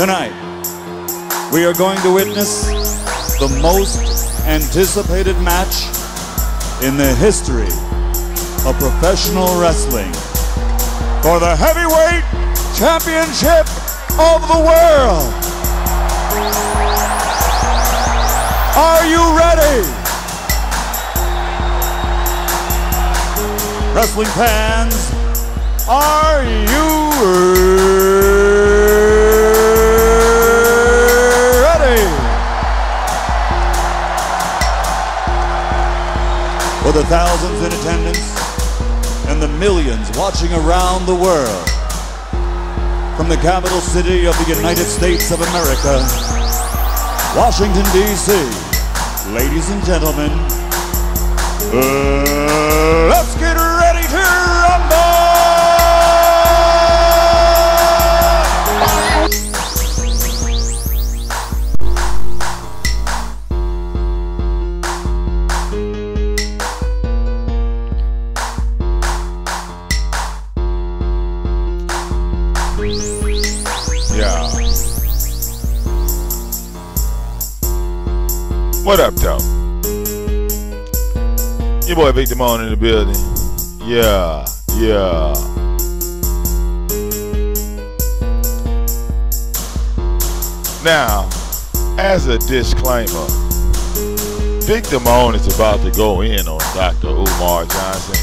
Tonight, we are going to witness the most anticipated match in the history of professional wrestling for the heavyweight championship of the world. Are you ready? Wrestling fans, are you ready? For the thousands in attendance and the millions watching around the world, from the capital city of the United States of America, Washington, D.C., ladies and gentlemen, let's get ready to rumble! Yeah. What up, though? Your boy VicDamoane in the building. Yeah, yeah. Now, as a disclaimer, VicDamoane is about to go in on Dr. UMAR Johnson.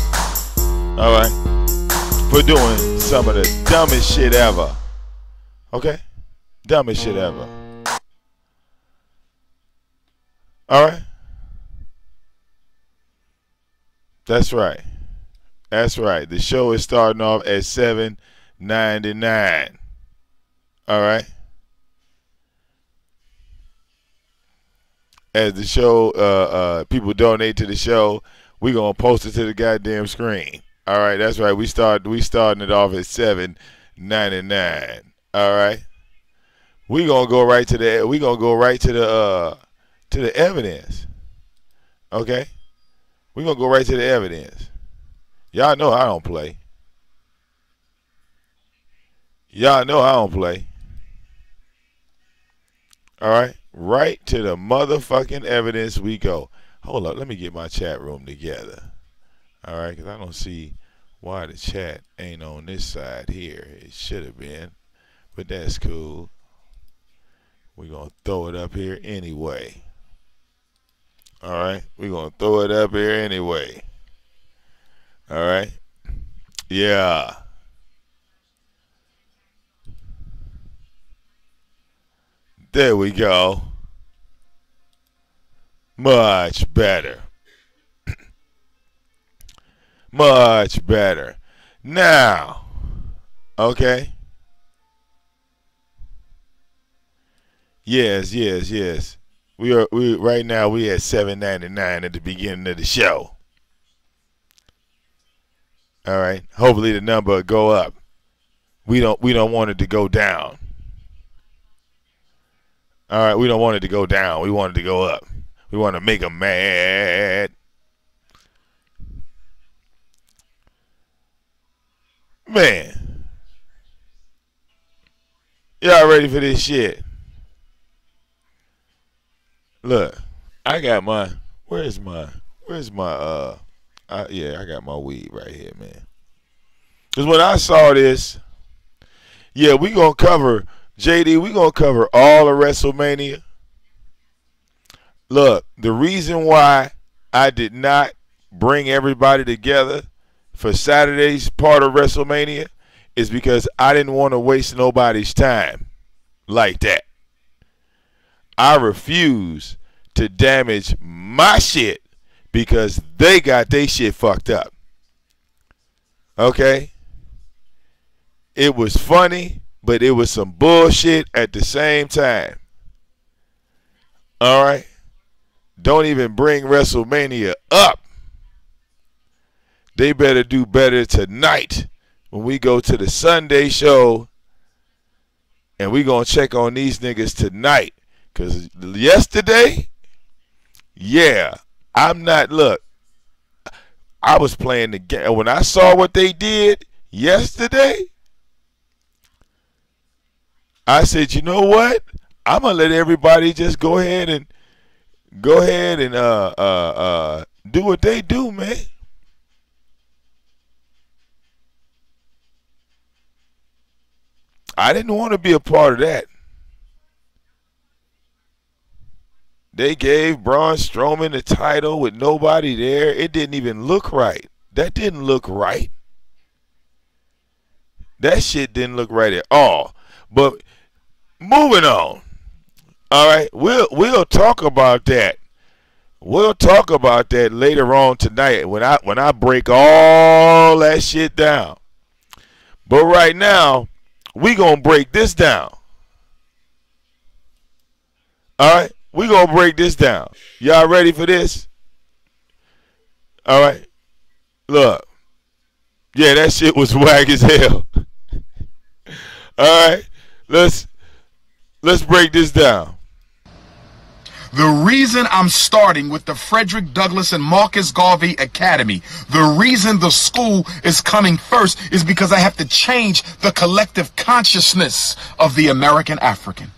Alright? For doing some of the dumbest shit ever. Okay? Dumbest shit ever. Alright? That's right. That's right. The show is starting off at $7.99. Alright? As the show, people donate to the show, we're going to post it to the goddamn screen. Alright? That's right. We starting it off at $7.99. Alright? We're going to go right to the evidence. Okay? We're going to go right to the evidence. Y'all know I don't play. Y'all know I don't play. Alright? Right to the motherfucking evidence we go. Hold up. Let me get my chat room together. Alright? Because I don't see why the chat ain't on this side here. It should have been. But that's cool. We're going to throw it up here anyway. Alright, we're going to throw it up here anyway. Alright? Yeah. There we go. Much better. Much better. Now, okay? Yes. We right now we at $7.99 at the beginning of the show. All right. Hopefully the number will go up. We don't want it to go down. All right. We don't want it to go down. We want it to go up. We want to make them mad. Man. Y'all ready for this shit? Look, I got my, yeah, I got my weed right here, man. Because when I saw this, yeah, we going to cover, JD, we going to cover all of WrestleMania. Look, the reason why I did not bring everybody together for Saturday's part of WrestleMania is because I didn't want to waste nobody's time like that. I refuse to damage my shit because they got their shit fucked up. Okay? It was funny, but it was some bullshit at the same time. Alright? Don't even bring WrestleMania up. They better do better tonight when we go to the Sunday show and we gonna check on these niggas tonight. Because yesterday, yeah, I'm not, look, I was playing the game. When I saw what they did yesterday, I said, you know what? I'm gonna let everybody just go ahead and do what they do, man. I didn't want to be a part of that. They gave Braun Strowman the title with nobody there. It didn't even look right. That didn't look right. That shit didn't look right at all. But moving on. All right, we'll talk about that. We'll talk about that later on tonight when I break all that shit down. But right now, we gonna break this down. All right, we gonna break this down. Y'all ready for this? All right, look. Yeah, that shit was whack as hell. All right, let's break this down. The reason I'm starting with the Frederick Douglass and Marcus Garvey Academy, the reason the school is coming first is because I have to change the collective consciousness of the American African.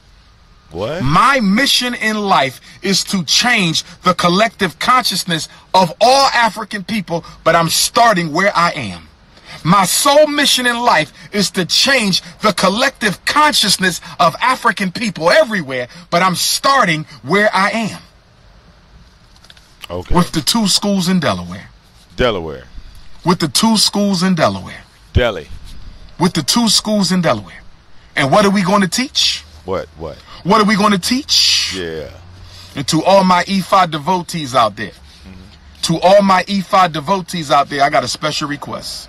What? My mission in life is to change the collective consciousness of all African people, but I'm starting where I am. My sole mission in life is to change the collective consciousness of African people everywhere, but I'm starting where I am. Okay. With the 2 schools in Delaware. Delaware. With the 2 schools in Delaware. Delhi. With the 2 schools in Delaware. And what are we going to teach? What? What are we going to teach? Yeah. And to all my Ifa devotees out there. To all my Ifa devotees out there, I got a special request.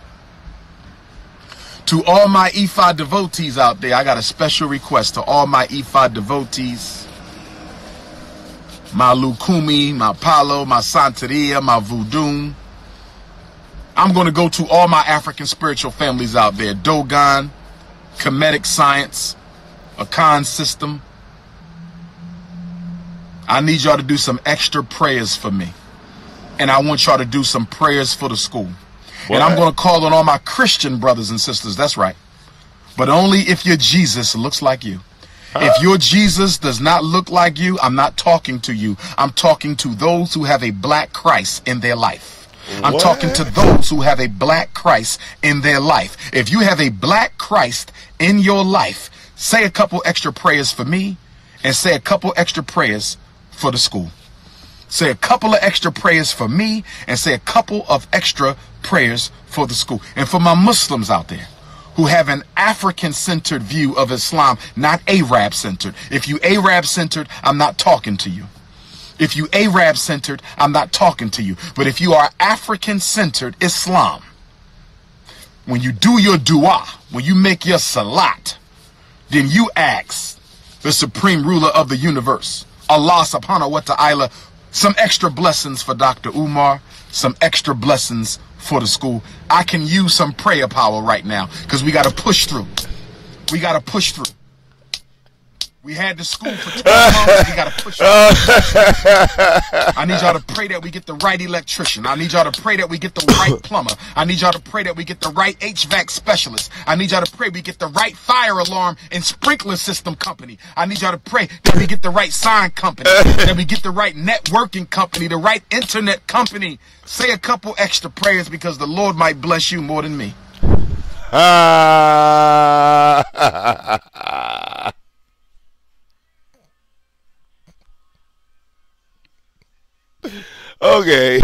To all my Ifa devotees out there, I got a special request. To all my Ifa devotees, my Lukumi, my Palo, my Santeria, my Voodoo. I'm going to go to all my African spiritual families out there. Dogon, Kemetic Science, Akan System. I need y'all to do some extra prayers for me. And I want y'all to do some prayers for the school. What? And I'm going to call on all my Christian brothers and sisters. That's right. But only if your Jesus looks like you. If your Jesus does not look like you, I'm not talking to you. I'm talking to those who have a black Christ in their life. I'm talking to those who have a black Christ in their life. If you have a black Christ in your life, say a couple extra prayers for me and say a couple extra prayers for the school. Say a couple of extra prayers for me and say a couple of extra prayers for the school. And for my Muslims out there who have an African-centered view of Islam, not Arab-centered. If you Arab-centered, I'm not talking to you. If you Arab-centered, I'm not talking to you. But if you are African-centered Islam, when you do your dua, when you make your salat, then you ask the supreme ruler of the universe, Allah subhanahu wa ta'ala, some extra blessings for Dr. Umar, some extra blessings for the school. I can use some prayer power right now because we got to push through. We got to push through. We had the school for 12 months. We got to push through. I need y'all to pray that we get the right electrician. I need y'all to pray that we get the right plumber. I need y'all to pray that we get the right HVAC specialist. I need y'all to pray we get the right fire alarm and sprinkler system company. I need y'all to pray that we get the right sign company, that we get the right networking company, the right internet company. Say a couple extra prayers because the Lord might bless you more than me. Okay.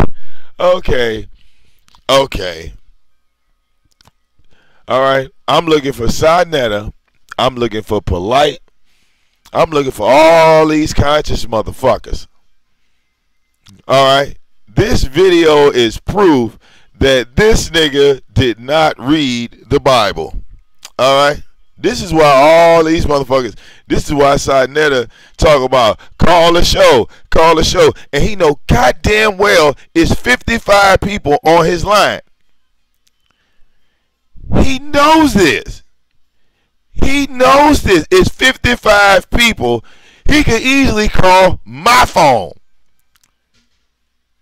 All right. I'm looking for Sinetta. I'm looking for Polite. I'm looking for all these conscious motherfuckers. All right. This video is proof that this nigga did not read the Bible. All right. This is why all these motherfuckers, this is why Sinetta talk about call the show. And he know goddamn well it's 55 people on his line. He knows this. He knows this. It's 55 people. He could easily call my phone.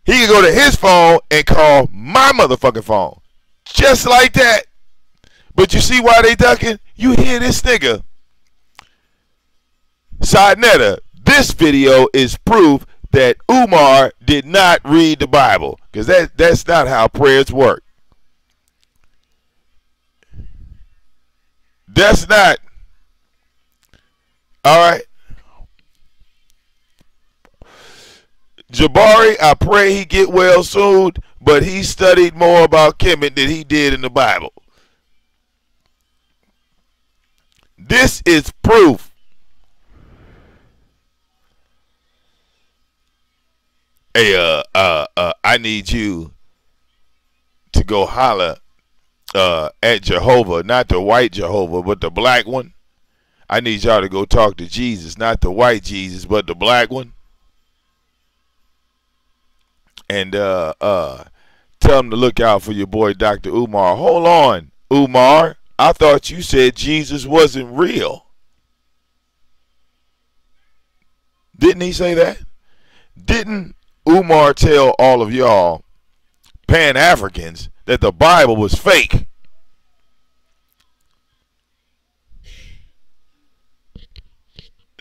He could go to his phone and call my motherfucking phone. Just like that. But you see why they ducking? You hear this nigga. Sinetta, this video is proof that Umar did not read the Bible, because that's not how prayers work. That's not. All right. Jabari, I pray he get well soon, but he studied more about Kemet than he did in the Bible. This is proof. Hey, I need you to go holler at Jehovah, not the white Jehovah, but the black one. I need y'all to go talk to Jesus, not the white Jesus, but the black one. And tell him to look out for your boy Dr. Umar. Hold on, Umar. I thought you said Jesus wasn't real. Didn't he say that? Didn't Umar tell all of y'all Pan-Africans that the Bible was fake?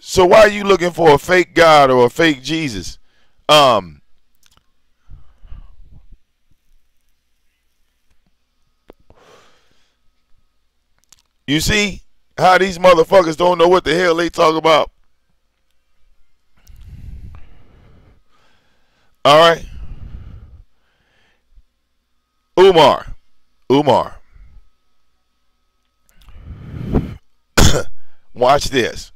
So why are you looking for a fake God or a fake Jesus? You see how these motherfuckers don't know what the hell they talk about? All right. Umar. Watch this.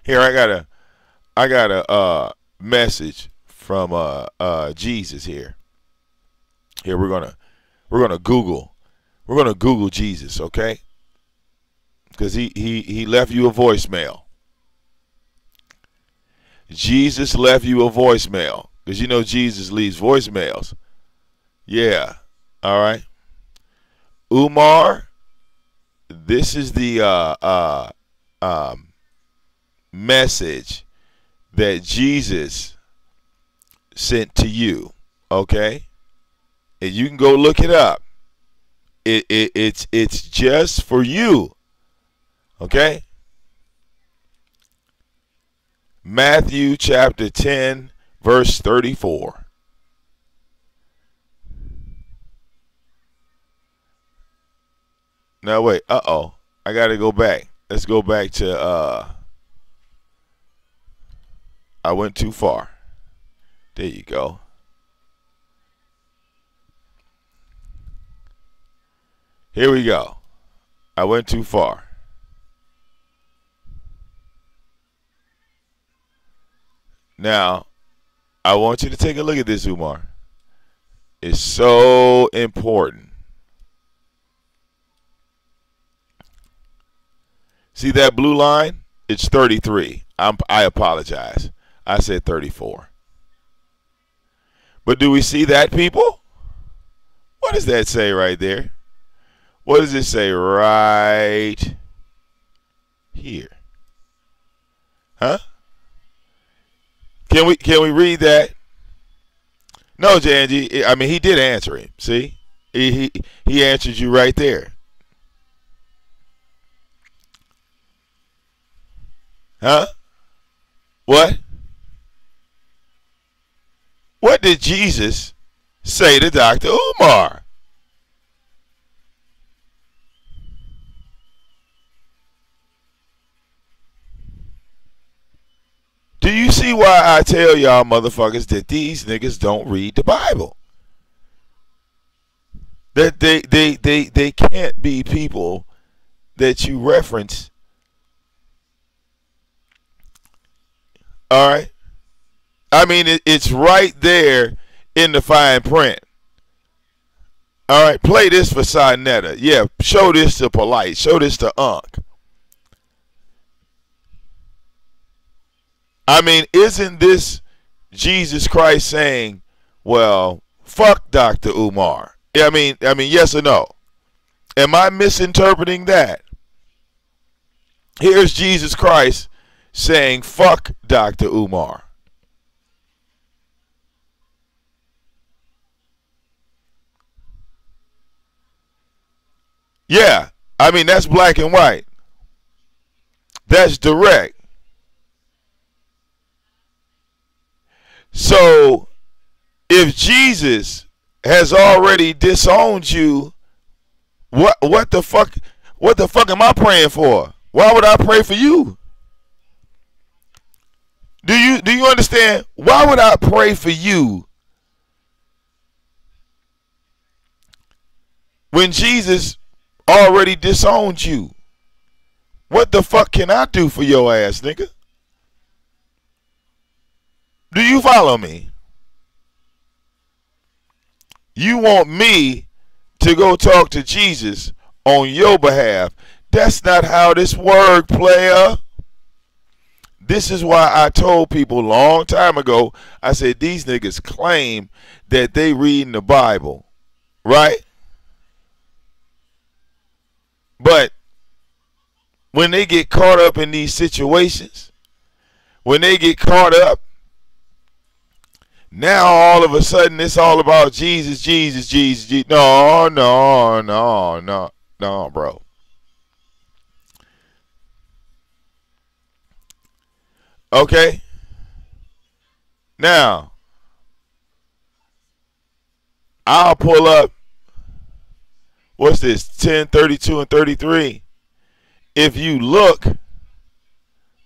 Here, I got a message from Jesus here. Here we're gonna Google Jesus, okay? Because he left you a voicemail. Jesus left you a voicemail. Because you know Jesus leaves voicemails. Yeah. All right. Umar, this is the message that Jesus sent to you, okay? And you can go look it up. It's just for you, okay? Matthew chapter 10, verse 34. Now wait, I gotta go back. Let's go back to I went too far. There you go. Here we go. I went too far. Now, I want you to take a look at this, Umar. It's so important. See that blue line? It's 33. I apologize. I said 34. But do we see that, people? What does that say right there? What does it say right here? Huh? Can we read that? No, Janji. I mean, he did answer him. See, he answered you right there. Huh? What? What did Jesus say to Dr. Umar? Do you see why I tell y'all motherfuckers that these niggas don't read the Bible? That they can't be people that you reference. All right? I mean, it's right there in the fine print. All right, play this for Sinetta. Yeah, show this to Polite. Show this to Unc. I mean, isn't this Jesus Christ saying, well, fuck Dr. Umar? I mean, yes or no? Am I misinterpreting that? Here's Jesus Christ saying, fuck Dr. Umar. Yeah, I mean, that's black and white. That's direct. So if Jesus has already disowned you, what the fuck am I praying for? Why would I pray for you? Do you understand? Why would I pray for you when Jesus already disowned you? What the fuck can I do for your ass, nigga? Do you follow me? You want me to go talk to Jesus on your behalf. That's not how this works, player. This is why I told people a long time ago, I said these niggas claim that they reading the Bible, right? But when they get caught up in these situations, when they get caught up, now all of a sudden it's all about Jesus, Jesus, Jesus, Jesus. No, bro. Okay. Now, I'll pull up, what's this, 10, 32, and 33. If you look,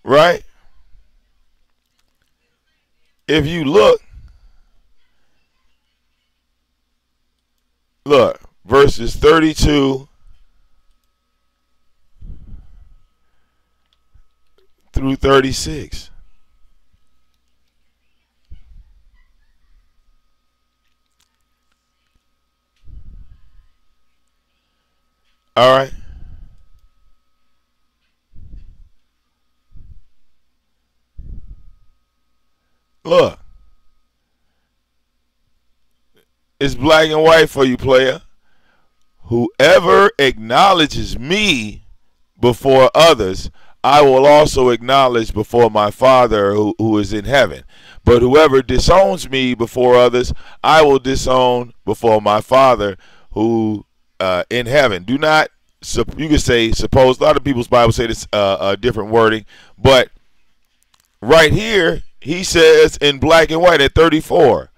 right? If you look, verses 32 through 36. All right. Look. It's black and white for you, player. Whoever acknowledges me before others, I will also acknowledge before my Father who is in heaven. But whoever disowns me before others, I will disown before my Father who in heaven. Do not, you can say, suppose, a lot of people's Bible say this different wording, but right here, he says in black and white at 34,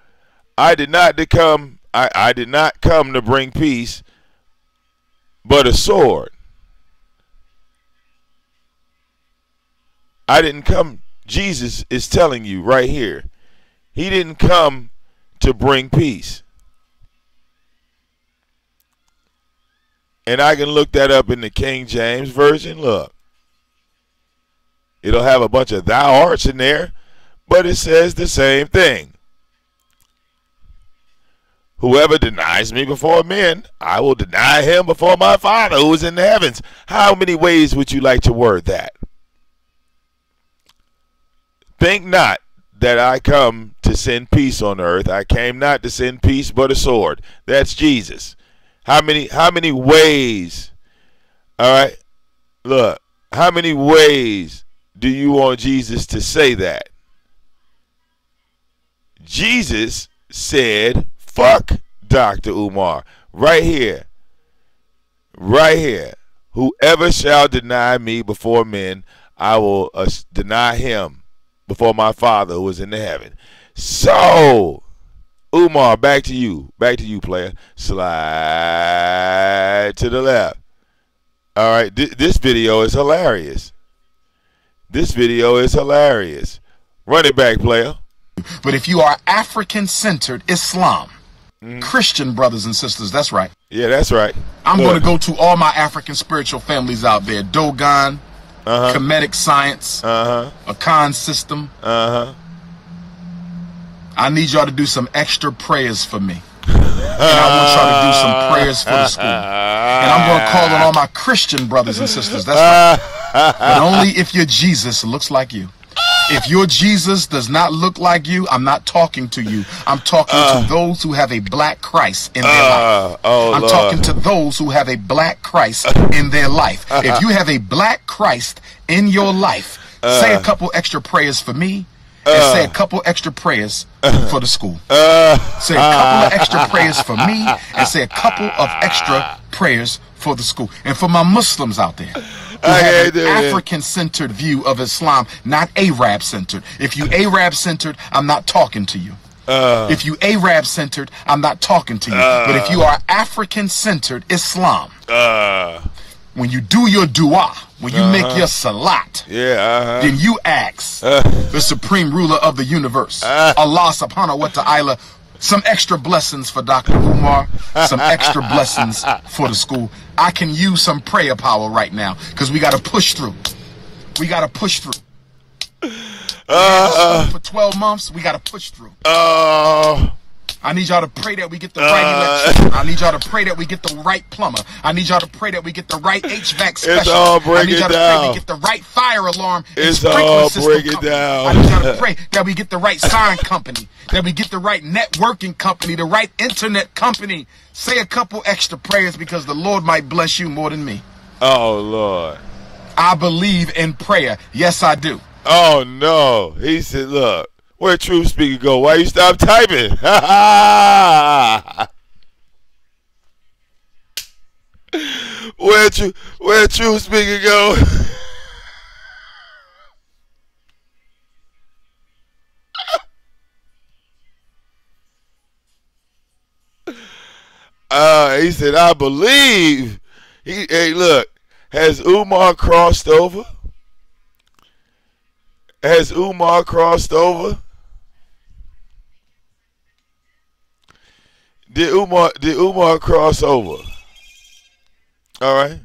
I did not come to bring peace, but a sword. I didn't come, Jesus is telling you right here, he didn't come to bring peace. And I can look that up in the King James Version. Look. It'll have a bunch of thou arts in there, but it says the same thing. Whoever denies me before men, I will deny him before my Father who is in the heavens. How many ways would you like to word that? Think not that I come to send peace on earth. I came not to send peace but a sword. That's Jesus. How many ways? All right. Look, how many ways do you want Jesus to say that? Jesus said, fuck Dr. Umar. Right here. Right here. Whoever shall deny me before men, I will deny him before my Father who is in the heaven. So, Umar, back to you. Back to you, player. Slide to the left. All right. This video is hilarious. This video is hilarious. Run it back, player. But if you are African-centered Islam, Christian brothers and sisters, that's right. Yeah, that's right. I'm going to go to all my African spiritual families out there. Dogon, Kemetic Science, Akan System. I need y'all to do some extra prayers for me. And I want y'all to do some prayers for the school. And I'm going to call on all my Christian brothers and sisters, that's right. But only if your Jesus looks like you. If your Jesus does not look like you, I'm not talking to you. I'm talking to those who have a black Christ in their life. I'm talking to those who have a black Christ in their life. If you have a black Christ in your life, say a couple extra prayers for me, and say a couple extra prayers for the school. Say a couple of extra prayers for me, and say a couple of extra prayers for the school. And for my Muslims out there who I have can't an do it. African-centered view of Islam, not Arab-centered. If you Arab-centered, I'm not talking to you. If you Arab-centered, I'm not talking to you. But if you are African-centered Islam, when you do your dua, when you make your salat, then you ask the supreme ruler of the universe, Allah subhanahu wa ta'ala, some extra blessings for Dr. Umar, some extra blessings for the school. I can use some prayer power right now because we got to push through. We got to push through. For 12 months, we got to push through. I need y'all to pray that we get the right electrician. I need y'all to pray that we get the right plumber. I need y'all to pray that we get the right HVAC specialist. I need y'all to pray we get the right fire alarm and sprinkler system company. I need y'all to pray that we get the right sign company, that we get the right networking company, the right internet company. Say a couple extra prayers because the Lord might bless you more than me. Oh, Lord. I believe in prayer. Yes, I do. Oh, no. He said, look. Where Truth Speaker go? Why you stop typing? Where Truth Speaker go? He said, I believe. Hey, look. Has Umar crossed over? Has Umar crossed over? Did Umar cross over? All right.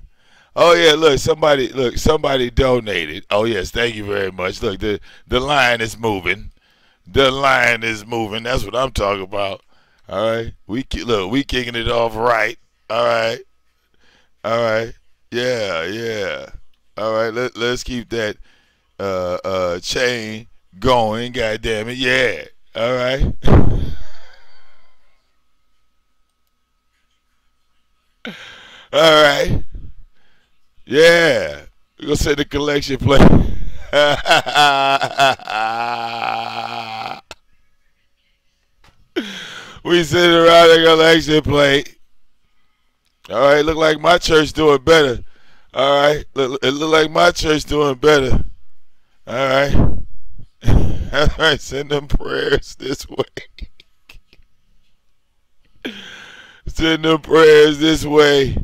Oh yeah, look, somebody donated. Oh yes, thank you very much. Look, the line is moving. The line is moving. That's what I'm talking about. All right. We kicking it off right. All right. All right. Yeah. All right. Let's keep that chain going. God damn it. Yeah. All right. All right. Yeah. We're going to set the collection plate. We sit around the collection plate. All right. Look like my church doing better. All right. It look like my church doing better. All right. All right. Send them prayers this way. Send them prayers this way.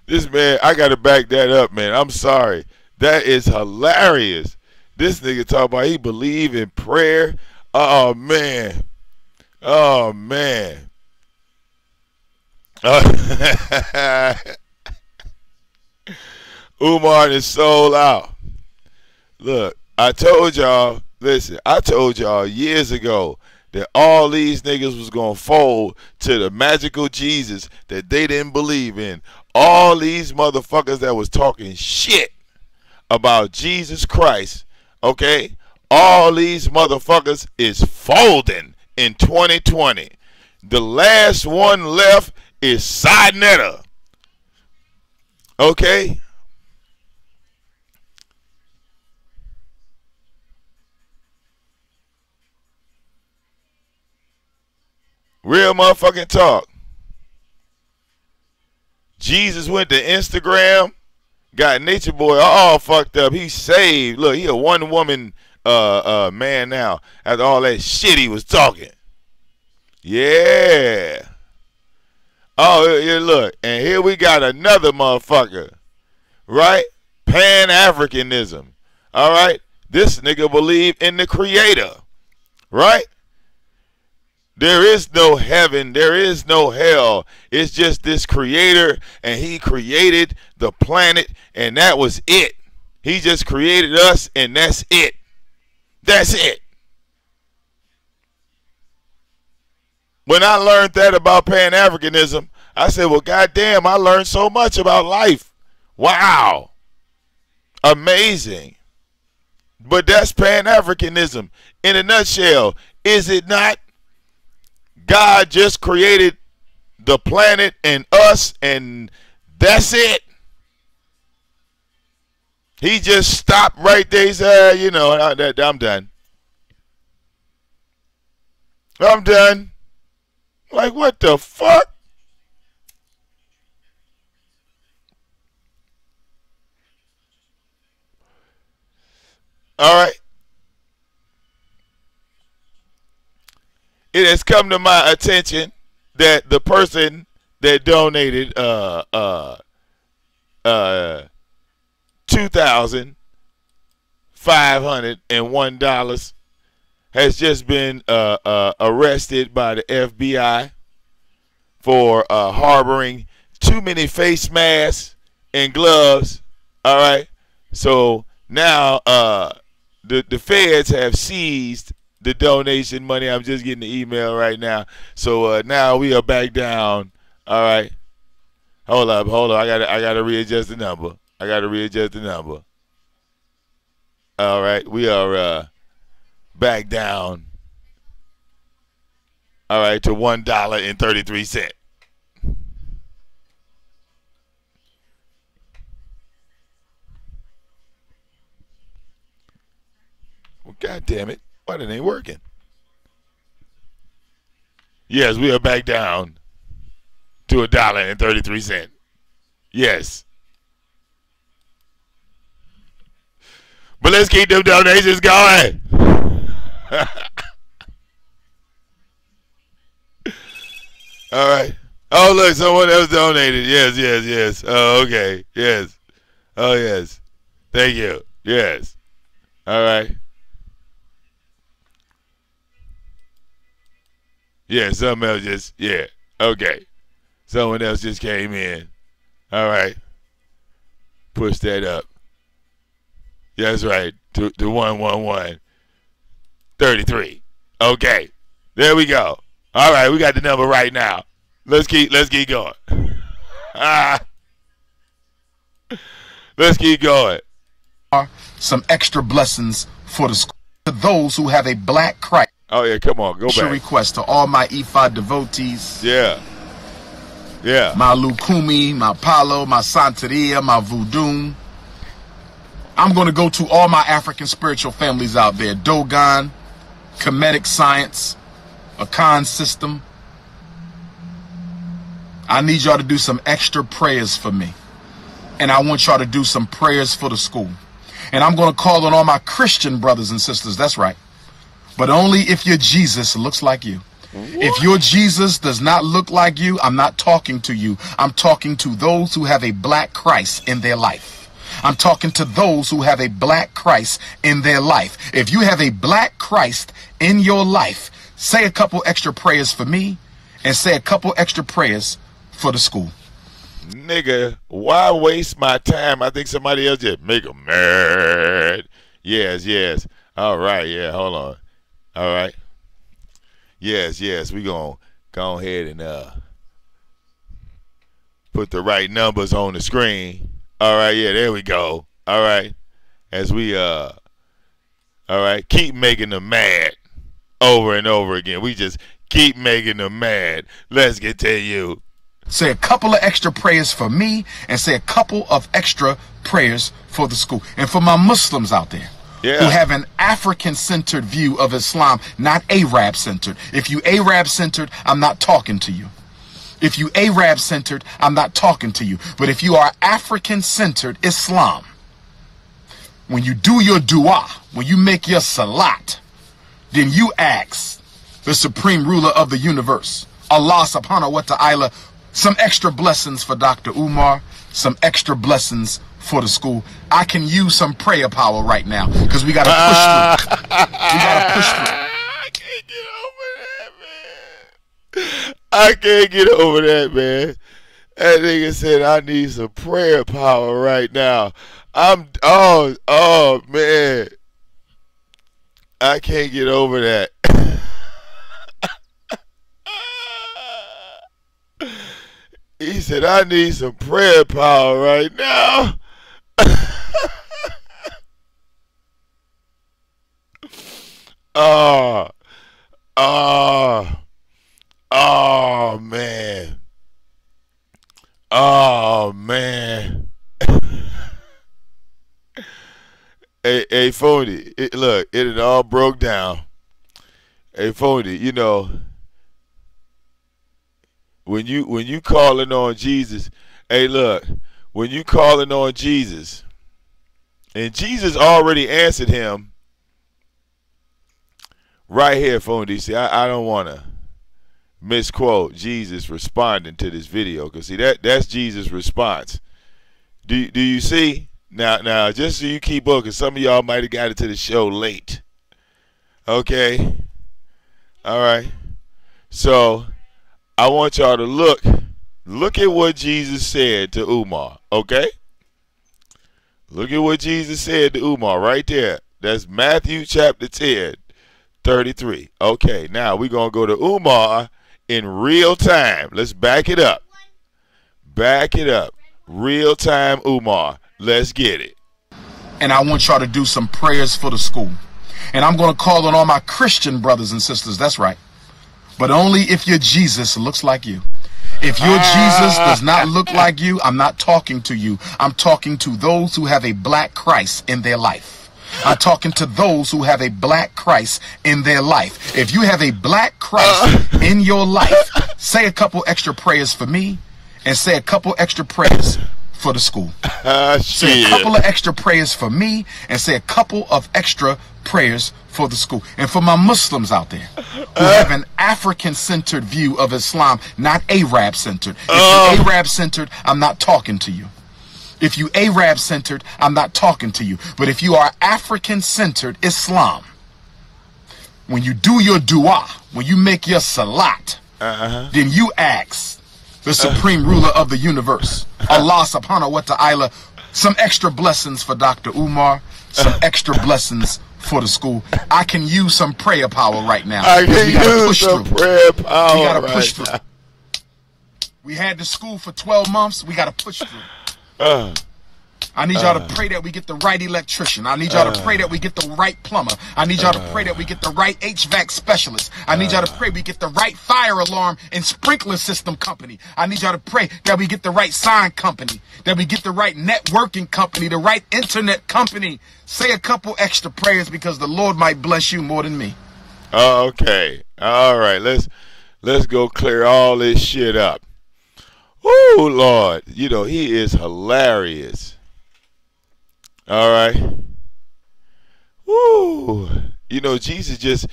This man, I gotta back that up, man. I'm sorry. That is hilarious. This nigga talk about he believe in prayer. Oh man. Oh man. Umar is sold out. Look, I told y'all. Listen, I told y'all years ago that all these niggas was going to fold to the magical Jesus that they didn't believe in. All these motherfuckers that was talking shit about Jesus Christ, okay? All these motherfuckers is folding in 2020. The last one left is Sinetta, okay? Real motherfucking talk. Jesus went to Instagram, got Nature Boy all fucked up. He saved. Look, he a one woman man now after all that shit he was talking. Yeah. Oh, yeah, look. And here we got another motherfucker. Right? Pan-Africanism. All right? This nigga believe in the creator. Right? There is no heaven. There is no hell. It's just this creator, and he created the planet, and that was it. He just created us, and that's it. That's it. When I learned that about Pan-Africanism, I said, well, goddamn, I learned so much about life. Wow. Amazing. But that's Pan-Africanism in a nutshell, is it not? God just created the planet and us, and that's it. He just stopped right there. He said, you know, I'm done. I'm done. Like, what the fuck? All right. It has come to my attention that the person that donated $2,501 has just been arrested by the FBI for harboring too many face masks and gloves. All right. So now the feds have seized the donation money. I'm just getting the email right now. So now we are back down. All right. Hold up. I gotta readjust the number. All right. We are back down. All right, to $1.33. Well, God damn it. Why it ain't working? Yes, we are back down to $1.33. Yes. But let's keep them donations going. All right. Oh, look, someone else donated. Yes. Oh, okay. Yes. Oh, yes. Thank you. Yes. All right. Yeah, something else just, yeah. Okay. Someone else just came in. All right. Push that up. Yeah, that's right. To 11133. Okay. There we go. All right, we got the number right now. Let's keep going. Let's keep going. Some extra blessings for the school. To those who have a black Christ. Oh yeah, come on, go back. Request to all my Ifa devotees. Yeah. My Lukumi, my Palo, my Santeria, my Voodoo. I'm going to go to all my African spiritual families out there. Dogon, Kemetic Science, Akan System. I need y'all to do some extra prayers for me. And I want y'all to do some prayers for the school. And I'm going to call on all my Christian brothers and sisters. That's right. But only if your Jesus looks like you. What? If your Jesus does not look like you, I'm not talking to you. I'm talking to those who have a black Christ in their life. I'm talking to those who have a black Christ in their life. If you have a black Christ in your life, say a couple extra prayers for me and say a couple extra prayers for the school. Nigga, why waste my time? I think somebody else just make them mad. Yes. All right, yeah, hold on. All right. Yes, we gonna go ahead and put the right numbers on the screen. All right, yeah, there we go. All right. As we all right, keep making them mad over and over again. We just keep making them mad. Let's get to you. Say a couple of extra prayers for me and say a couple of extra prayers for the school. And for my Muslims out there who have an African-centered view of Islam, not Arab-centered. If you Arab-centered, I'm not talking to you. If you Arab-centered, I'm not talking to you. But if you are African-centered Islam, when you do your dua, when you make your salat, then you ask the supreme ruler of the universe, Allah subhanahu wa ta'ala, some extra blessings for Dr. Umar, some extra blessings for the school. I can use some prayer power right now because we got to push through. We got to push through. I can't get over that, man. That nigga said I need some prayer power right now. Oh man. I can't get over that. He said I need some prayer power right now. Oh man. Oh man. Hey, Phony, look, it all broke down. Hey, Phony, you know, when you calling on Jesus, hey, look, when you calling on Jesus, and Jesus already answered him right here, Phony. See, I don't want to misquote Jesus responding to this video, because see, that's Jesus' response. Do you see? Now, just so you keep up, because some of y'all might have got into the show late. Okay? All right. So, I want y'all to look at what Jesus said to Umar. Okay? Look at what Jesus said to Umar right there. That's Matthew chapter 10, 33. Okay, now we're going to go to Umar in real time. Let's back it up. Back it up. Real time Umar. Let's get it. And I want y'all to do some prayers for the school. And I'm going to call on all my Christian brothers and sisters. That's right. But only if your Jesus looks like you. If your Jesus does not look like you, I'm not talking to you. I'm talking to those who have a black Christ in their life. I'm talking to those who have a black Christ in their life. If you have a black Christ in your life, say a couple extra prayers for me and say a couple extra prayers for the school. Say a couple of extra prayers for me and say a couple of extra prayers for the school. And for my Muslims out there who have an African-centered view of Islam, not Arab-centered. If you're Arab-centered, I'm not talking to you. If you Arab-centered, I'm not talking to you. But if you are African-centered Islam, when you do your dua, when you make your salat, then you ask the supreme ruler of the universe, Allah subhanahu wa ta'ala, some extra blessings for Dr. Umar, some extra blessings for the school. I can use some prayer power right now. I can use some prayer power. We gotta push through. We had the school for 12 months. We gotta push through. I need y'all to pray that we get the right electrician. I need y'all to pray that we get the right plumber. I need y'all to pray that we get the right HVAC specialist. I need y'all to pray we get the right fire alarm and sprinkler system company. I need y'all to pray that we get the right sign company, that we get the right networking company, the right internet company. Say a couple extra prayers because the Lord might bless you more than me. Okay. All right. Let's go clear all this shit up. Woo, Lord. You know, he is hilarious. All right. Woo. You know, Jesus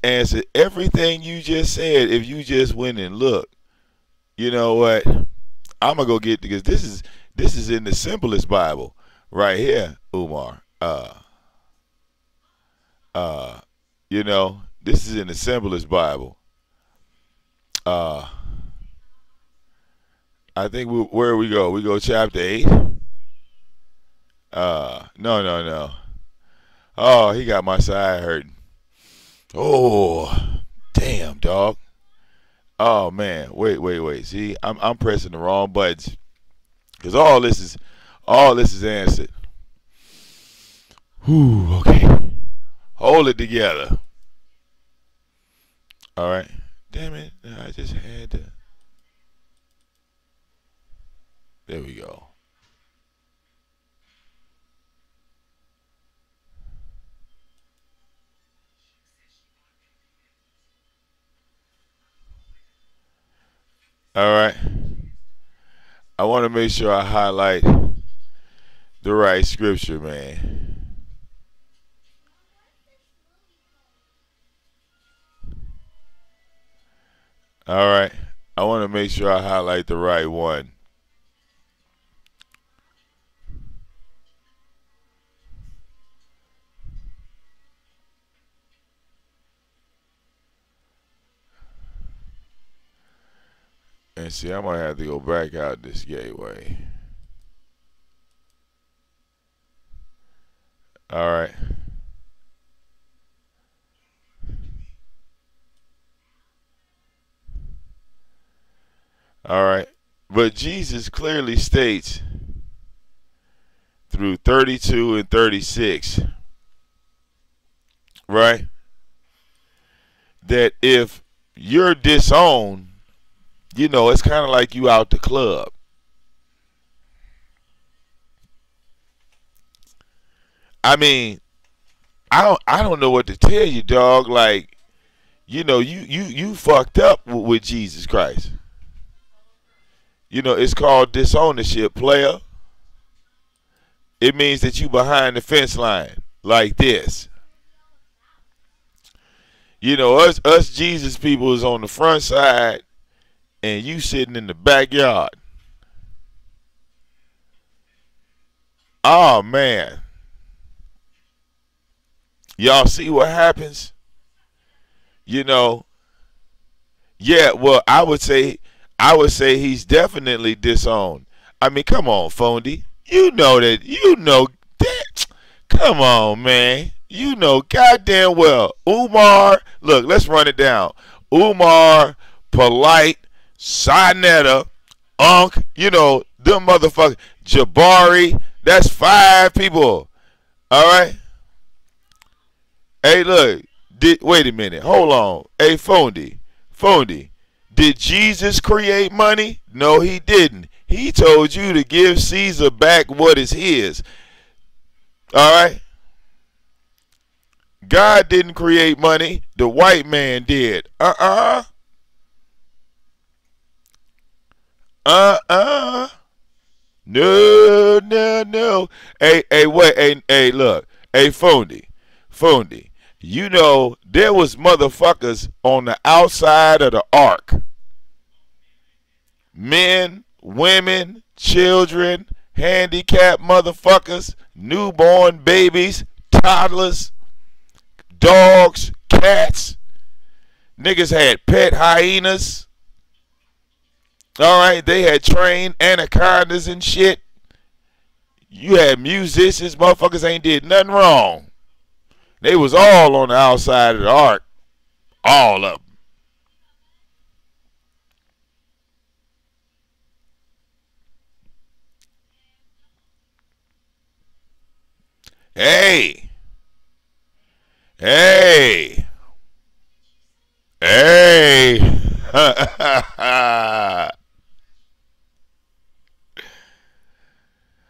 answered everything you just said if you just went and looked. You know what? I'm gonna go get, because this is in the simplest Bible right here, Umar. You know, this is in the simplest Bible. I think where we go? We go chapter 8. No. Oh, he got my side hurting. Oh, damn, dog. Oh man, wait. See, I'm pressing the wrong buttons, because all this is answered. Whew, okay. Hold it together. All right. Damn it, I just had to. There we go. All right. I want to make sure I highlight the right scripture, man. All right. I want to make sure I highlight the right one. And see, I might have to go back out this gateway. All right. All right. But Jesus clearly states through 32 and 36, right, that if you're disowned, you know, it's kind of like you out the club. I mean, I don't know what to tell you, dog. Like, you know, you fucked up with Jesus Christ. You know, it's called disownership, player. It means that you behind the fence line like this. You know, us Jesus people is on the front side and you sitting in the backyard. Oh man. Y'all see what happens? You know, yeah, well, I would say he's definitely disowned. I mean, come on, Fondy. You know that. Come on, man. You know goddamn well. UMAR, look, let's run it down. UMAR, Polite, Sinetta, Unk, you know, them motherfuckers. Jabari, that's 5 people. All right? Hey, look. Wait a minute. Hold on. Hey, Fondy. Did Jesus create money? No, he didn't. He told you to give Caesar back what is his. All right? God didn't create money. The white man did. No. Hey, wait. Hey, look. Hey, Fondy. You know, there was motherfuckers on the outside of the ark. Men, women, children, handicapped motherfuckers, newborn babies, toddlers, dogs, cats. Niggas had pet hyenas. Alright, they had trained anacondas and shit. You had musicians, motherfuckers ain't did nothing wrong. They was all on the outside of the ark. All of them. Hey.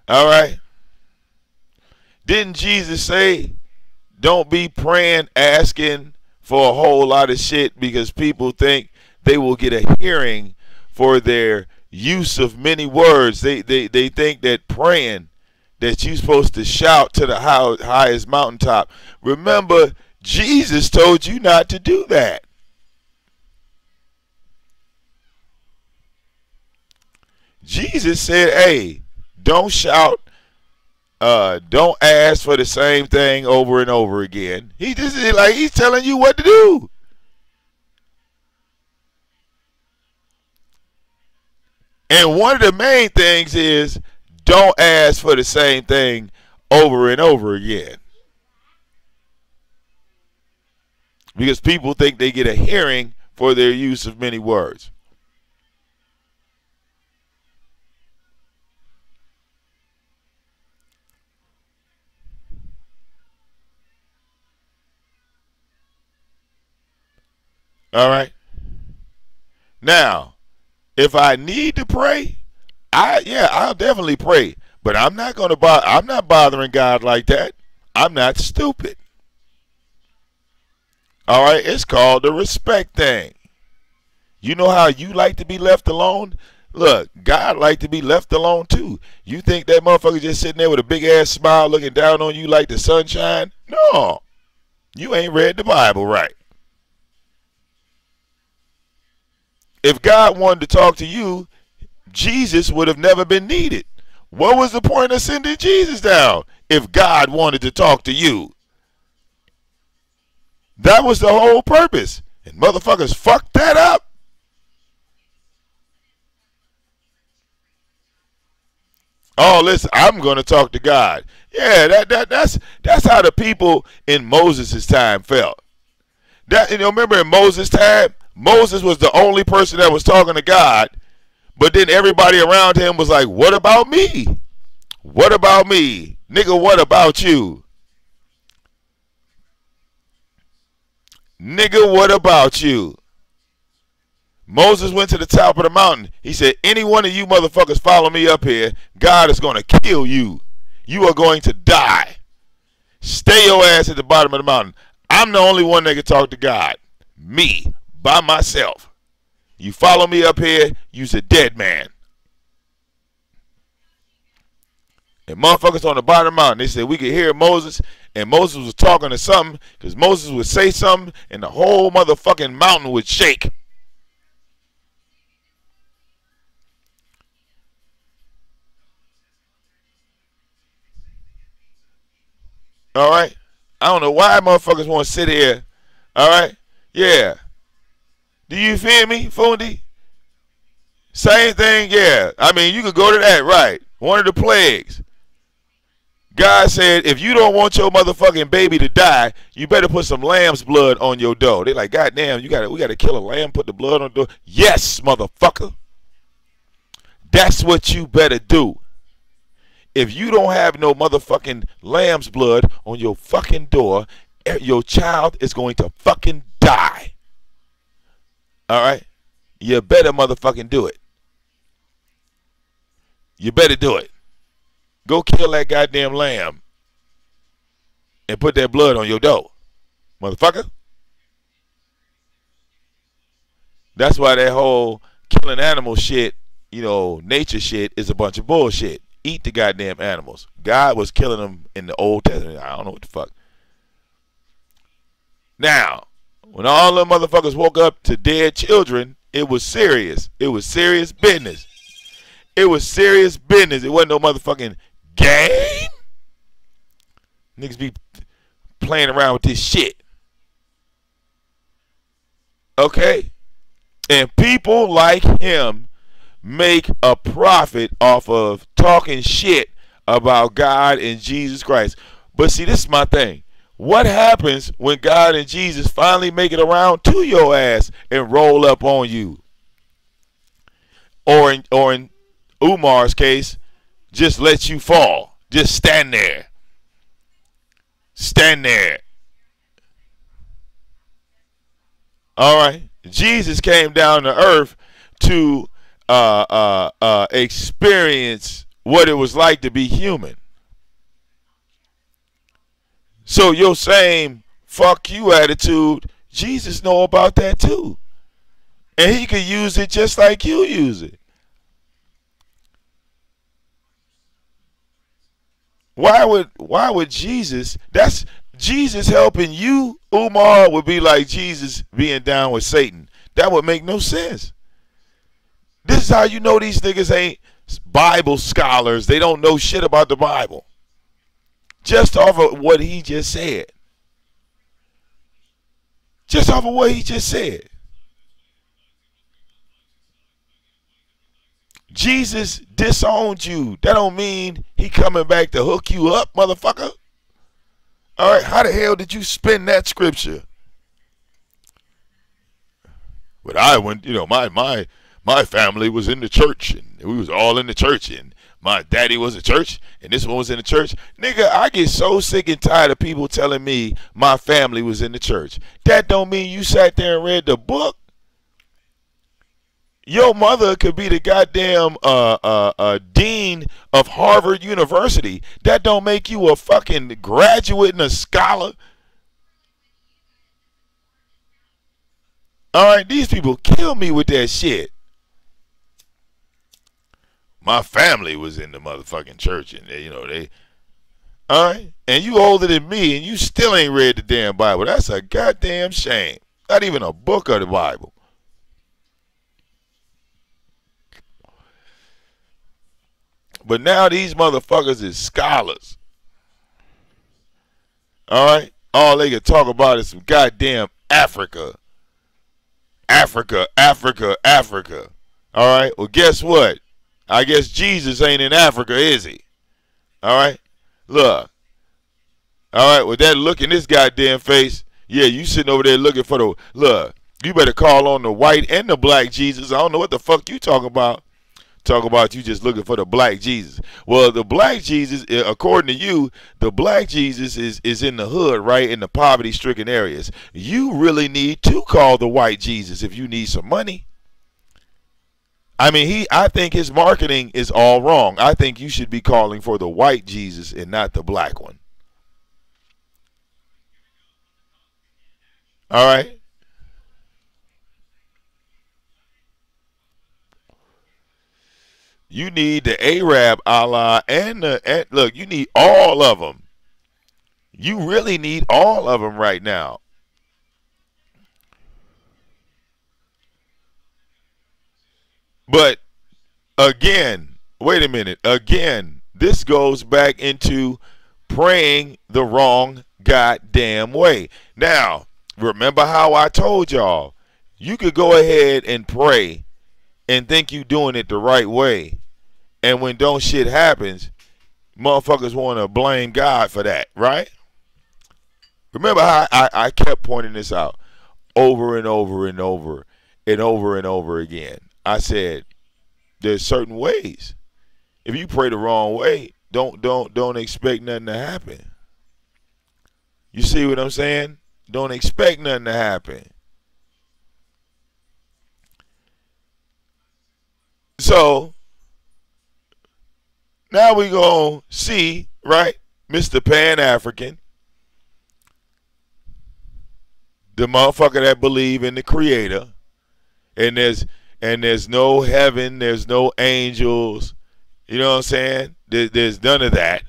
All right. Didn't Jesus say, don't be praying, asking for a whole lot of shit because people think they will get a hearing for their use of many words. They think that praying, that you're supposed to shout to the highest mountaintop. Remember, Jesus told you not to do that. Jesus said, hey, don't shout. Don't ask for the same thing over and over again. He just like he's telling you what to do. And one of the main things is don't ask for the same thing over and over again. Because people think they get a hearing for their use of many words. All right. Now, if I need to pray, I'll definitely pray. But I'm not bothering God like that. I'm not stupid. All right, it's called the respect thing. You know how you like to be left alone? Look, God like to be left alone too. You think that motherfucker just sitting there with a big ass smile looking down on you like the sunshine? No. You ain't read the Bible right. If God wanted to talk to you, Jesus would have never been needed. What was the point of sending Jesus down if God wanted to talk to you? That was the whole purpose. And motherfuckers fucked that up. Oh, listen, I'm going to talk to God. Yeah, that's how the people in Moses' time felt. Remember in Moses' time, Moses was the only person that was talking to God, but then everybody around him was like, what about me? What about me? Nigga, what about you? Nigga, what about you? Moses went to the top of the mountain. He said, any one of you motherfuckers follow me up here, God is going to kill you. You are going to die. Stay your ass at the bottom of the mountain. I'm the only one that can talk to God. Me, by myself. You follow me up here, you's a dead man. And motherfuckers on the bottom of the mountain, they said we could hear Moses, and Moses was talking to something, because Moses would say something, and the whole motherfucking mountain would shake. All right? I don't know why motherfuckers want to sit here. All right? Yeah. Do you feel me, Fundi? Same thing, yeah. I mean, you could go to that, right? One of the plagues. God said, if you don't want your motherfucking baby to die, you better put some lamb's blood on your door. They like, God damn, we gotta kill a lamb, put the blood on the door. Yes, motherfucker. That's what you better do. If you don't have no motherfucking lamb's blood on your fucking door, your child is going to fucking die. All right? You better motherfucking do it. You better do it. Go kill that goddamn lamb and put that blood on your door, motherfucker. That's why that whole killing animal shit, you know, nature shit is a bunch of bullshit. Eat the goddamn animals. God was killing them in the Old Testament. I don't know what the fuck. Now, when all them motherfuckers woke up to dead children, it was serious. It was serious business. It was serious business. It wasn't no motherfucking game. Niggas be playing around with this shit. Okay? And people like him make a profit off of talking shit about God and Jesus Christ. But see, this is my thing. What happens when God and Jesus finally make it around to your ass and roll up on you? Or in UMAR's case, just let you fall. Just stand there. Stand there. All right. Jesus came down to earth to experience what it was like to be human. So your same fuck you attitude, Jesus know about that too. And he could use it just like you use it. Why would Jesus, that's Jesus helping you, Umar, would be like Jesus being down with Satan. That would make no sense. This is how you know these niggas ain't Bible scholars. They don't know shit about the Bible. Just off of what he just said. Just off of what he just said. Jesus disowned you. That don't mean he coming back to hook you up, motherfucker. All right, how the hell did you spin that scripture? But I went, you know, my family was in the church, and we was all in the church, and my daddy was in church, and this one was in the church. Nigga, I get so sick and tired of people telling me my family was in the church. That don't mean you sat there and read the book. Your mother could be the goddamn dean of Harvard University. That don't make you a fucking graduate and a scholar. All right, these people kill me with that shit. My family was in the motherfucking church, and they, you know, they. All right, and you older than me, and you still ain't read the damn Bible. That's a goddamn shame. Not even a book of the Bible. But now these motherfuckers is scholars. All right? All they can talk about is some goddamn Africa. Africa, Africa, Africa. All right? Well, guess what? I guess Jesus ain't in Africa, is he? All right? Look. All right? With that look in this goddamn face, yeah, you sitting over there looking for the... Look, you better call on the white and the black Jesus. I don't know what the fuck you talking about. Talk about you just looking for the black Jesus. Well, the black Jesus, according to you, the black Jesus is in the hood, right, in the poverty-stricken areas. You really need to call the white Jesus if you need some money. I mean, I think his marketing is all wrong. I think you should be calling for the white Jesus and not the black one. All right? You need the Arab Allah and look, you need all of them. You really need all of them right now. But again, wait a minute. Again, this goes back into praying the wrong goddamn way. Now, remember how I told y'all, you could go ahead and pray and think you doing it the right way, and when don't shit happens, motherfuckers want to blame God for that, right? Remember how I kept pointing this out over and over and over and over and over again. I said there's certain ways. If you pray the wrong way, don't expect nothing to happen. You see what I'm saying? Don't expect nothing to happen. So now we gonna see, right, Mr. Pan-African, the motherfucker that believe in the Creator, and there's no heaven, there's no angels, you know what I'm saying? There's none of that,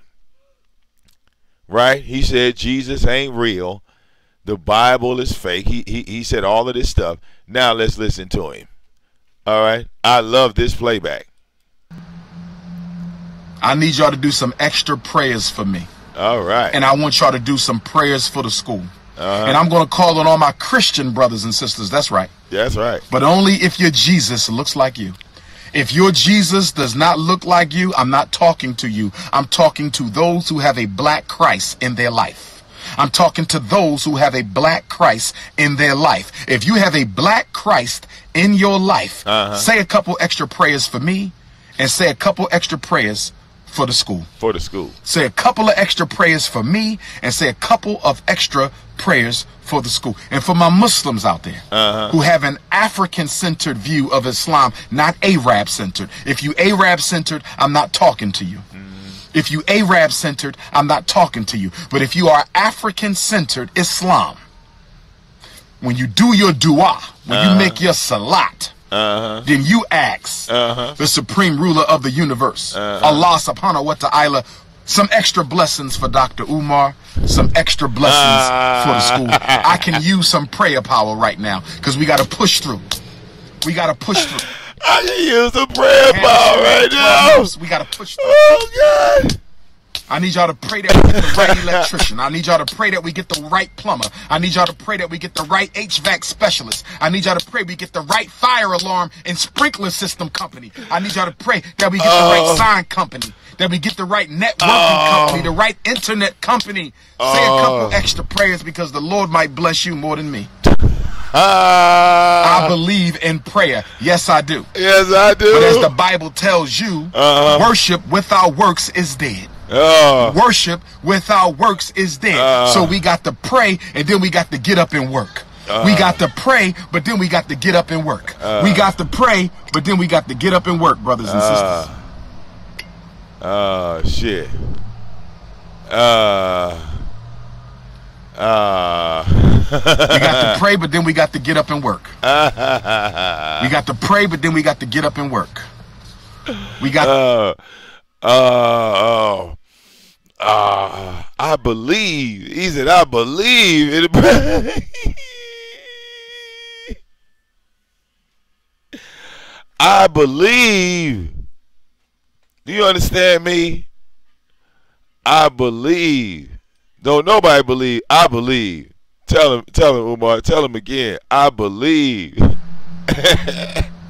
right? He said Jesus ain't real, the Bible is fake. He said all of this stuff. Now let's listen to him. All right, I love this playback. I need y'all to do some extra prayers for me. All right. And I want y'all to do some prayers for the school. And I'm going to call on all my Christian brothers and sisters. That's right. That's right. But only if your Jesus looks like you. If your Jesus does not look like you, I'm not talking to you. I'm talking to those who have a black Christ in their life. I'm talking to those who have a black Christ in their life. If you have a black Christ in your life, say a couple extra prayers for me and say a couple extra prayers for the school. For the school. Say a couple of extra prayers for me and say a couple of extra prayers for the school. And for my Muslims out there who have an African-centered view of Islam, not Arab-centered. If you Arab-centered, I'm not talking to you. If you Arab-centered, I'm not talking to you. But if you are African-centered Islam, when you do your dua, when you make your salat, then you ask the supreme ruler of the universe, Allah subhanahu wa ta'ala, some extra blessings for Dr. Umar, some extra blessings for the school. I can use some prayer power right now because we got to push through. We got to push through. I can use the prayer power right now. We got to push through. Oh, God. I need y'all to pray that we get the right electrician. I need y'all to pray that we get the right plumber. I need y'all to pray that we get the right HVAC specialist. I need y'all to pray we get the right fire alarm and sprinkler system company. I need y'all to pray that we get the right sign company, that we get the right networking company, the right internet company. Say a couple extra prayers because the Lord might bless you more than me. I believe in prayer. Yes, I do. Yes, I do. But as the Bible tells you, worship without works is dead. Worship without works is dead. So we got to pray and then we got to get up and work. We got to pray, but then we got to get up and work. We got to pray, but then we got to get up and work, brothers and sisters. Shit. We got to pray, but then we got to get up and work. We got to pray, but then we got to get up and work. We got. I believe. He said, I believe in it. I believe. Do you understand me? I believe. Don't nobody believe. I believe. Tell him, Umar. Tell him again. I believe.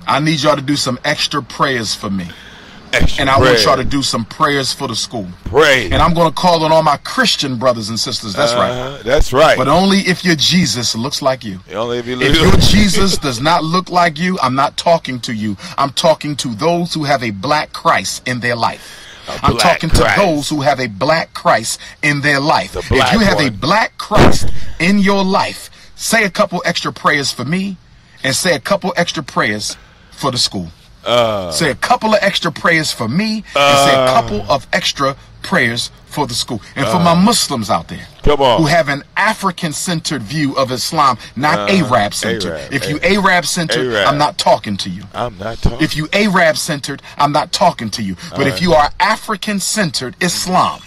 I need y'all to do some extra prayers for me. And I want y'all to do some prayers for the school. Pray. And I'm going to call on all my Christian brothers and sisters. That's right. That's right. But only if your Jesus looks like you. Only if your Jesus does not look like you, I'm not talking to you. I'm talking to those who have a black Christ in their life. I'm talking to those who have a black Christ in their life. If you have a black Christ in your life, say a couple extra prayers for me and say a couple extra prayers for the school. Say a couple of extra prayers for me and say a couple of extra prayers for the school. And for my Muslims out there Come on. who have an African-centered view of Islam, not Arab-centered. If you Arab-centered, I'm not talking to you. I'm not talking. If you Arab-centered, I'm not talking to you. But if you are African-centered Islam,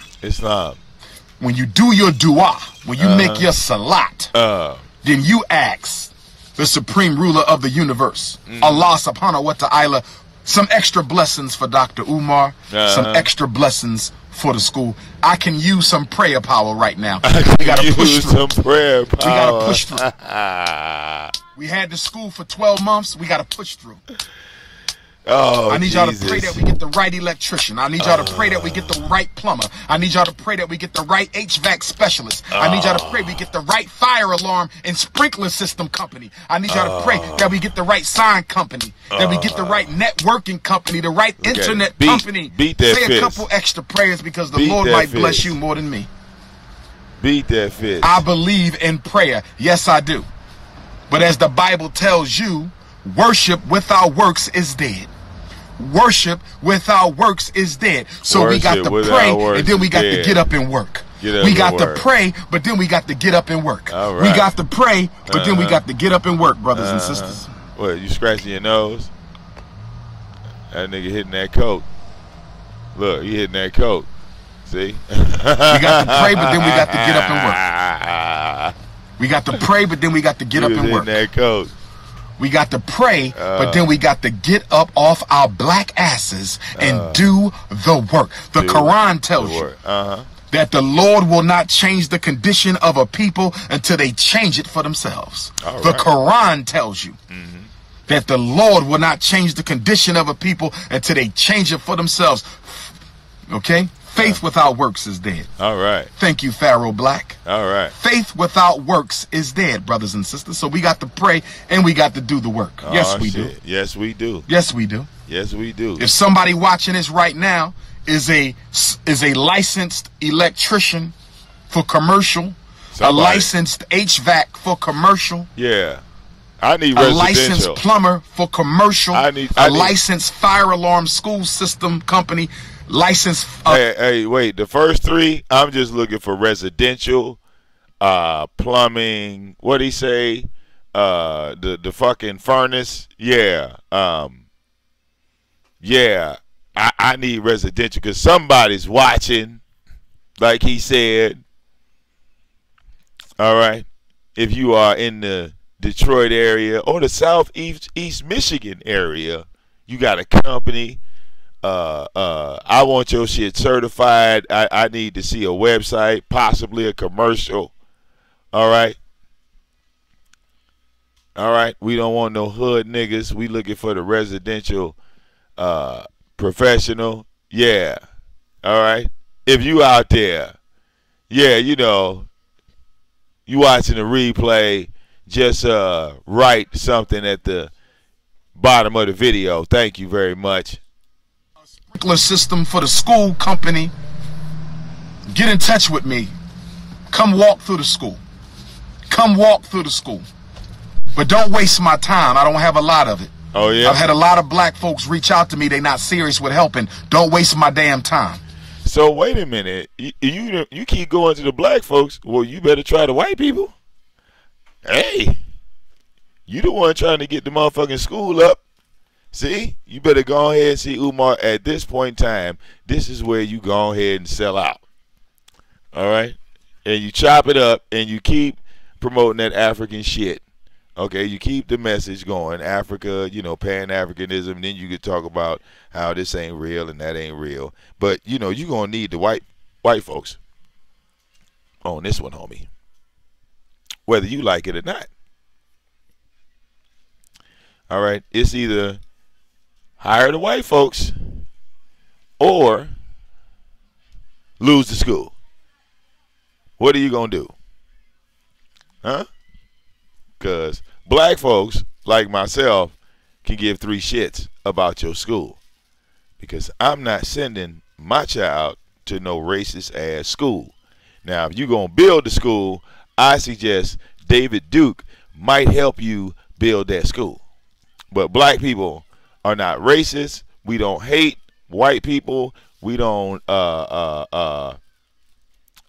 when you do your dua, when you make your salat, then you ask the supreme ruler of the universe, Allah subhanahu wa ta'ala, some extra blessings for Dr. Umar, some extra blessings for the school. I can use some prayer power right now. We gotta push through. Some prayer power. We gotta push through. We had the school for 12 months. We gotta push through. Oh, I need y'all to pray that we get the right electrician. I need y'all to pray that we get the right plumber. I need y'all to pray that we get the right HVAC specialist. I need y'all to pray we get the right fire alarm and sprinkler system company. I need y'all to pray that we get the right sign company, that we get the right networking company, the right internet company. Beat that Say fist. a couple extra prayers because the Lord might bless you more than me. Beat that fist. I believe in prayer. Yes, I do. But as the Bible tells you, worship without works is dead. Worship without works is dead. So we got to pray and then we got to get up and work. We got to pray, but then we got to get up and work. We got to pray, but then we got to get up and work, brothers and sisters. What, you scratching your nose? That nigga hitting that coat. Look, he hitting that coat. See? We got to pray, but then we got to get up and work. We got to pray, but then we got to get up and work. That coat. We got to pray, but then we got to get up off our black asses and do the work. The Quran tells you that the Lord will not change the condition of a people until they change it for themselves. The Quran tells you that the Lord will not change the condition of a people until they change it for themselves. Okay? Faith without works is dead. All right. Thank you, Pharaoh Black. All right. Faith without works is dead, brothers and sisters. So we got to pray and we got to do the work. Yes, we do. Yes, we do. Yes, we do. Yes, we do. If somebody watching this right now is a licensed electrician for commercial, a licensed HVAC for commercial, I need a licensed plumber for commercial, I need licensed fire alarm school system company. License. Hey, wait. The first three, I'm just looking for residential, plumbing. What'd he say? The fucking furnace. Yeah. Yeah. I need residential because somebody's watching, like he said. All right. If you are in the Detroit area or the Southeast Michigan area, you got a company. I want your shit certified. I need to see a website, possibly a commercial. All right. We don't want no hood niggas. We looking for the residential professional. Yeah. All right. If you out there, you know, you watching the replay, just write something at the bottom of the video. Thank you very much. Sprinkler system for the school company. Get in touch with me. Come walk through the school. Come walk through the school. But don't waste my time. I don't have a lot of it. Oh, yeah? I've had a lot of black folks reach out to me. They not serious with helping. Don't waste my damn time. So wait a minute. You keep going to the black folks. Well, you better try the white people. Hey, you the one trying to get the motherfucking school up. See, you better go ahead and see Umar at this point in time. This is where you go ahead and sell out. All right? And you chop it up and you keep promoting that African shit. Okay, you keep the message going. Africa, you know, Pan-Africanism. And then you could talk about how this ain't real and that ain't real. But, you know, you're going to need the white folks on this one, homie. Whether you like it or not. All right? It's either hire the white folks or lose the school. What are you going to do? Huh? Because black folks like myself can give three shits about your school. Because I'm not sending my child to no racist ass school. Now, if you're going to build the school, I suggest David Duke might help you build that school. But black people are not racist. We don't hate white people. We don't have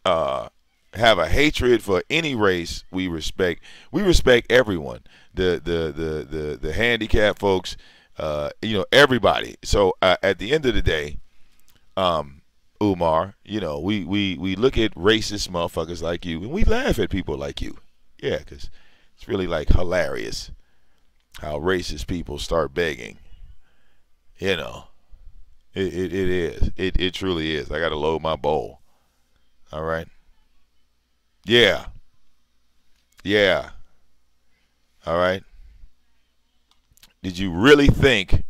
a hatred for any race. We respect everyone. The handicapped folks, you know, everybody. So at the end of the day, Umar, you know, we look at racist motherfuckers like you and we laugh at people like you. Yeah, because it's really like hilarious how racist people start begging. You know, it is. It truly is. I got to load my bowl. All right. Yeah. Yeah. All right. Did you really think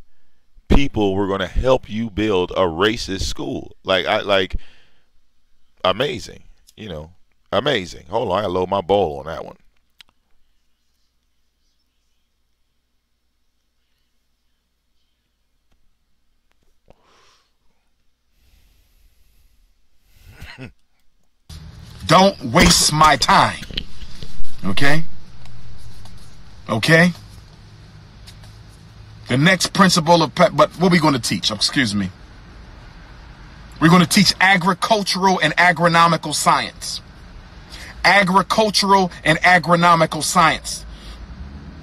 people were going to help you build a racist school? Like amazing. You know, amazing. Hold on, I load my bowl on that one. Don't waste my time. Okay? Okay? The next principle of but what are we going to teach? Excuse me. We're going to teach agricultural and agronomical science. Agricultural and agronomical science.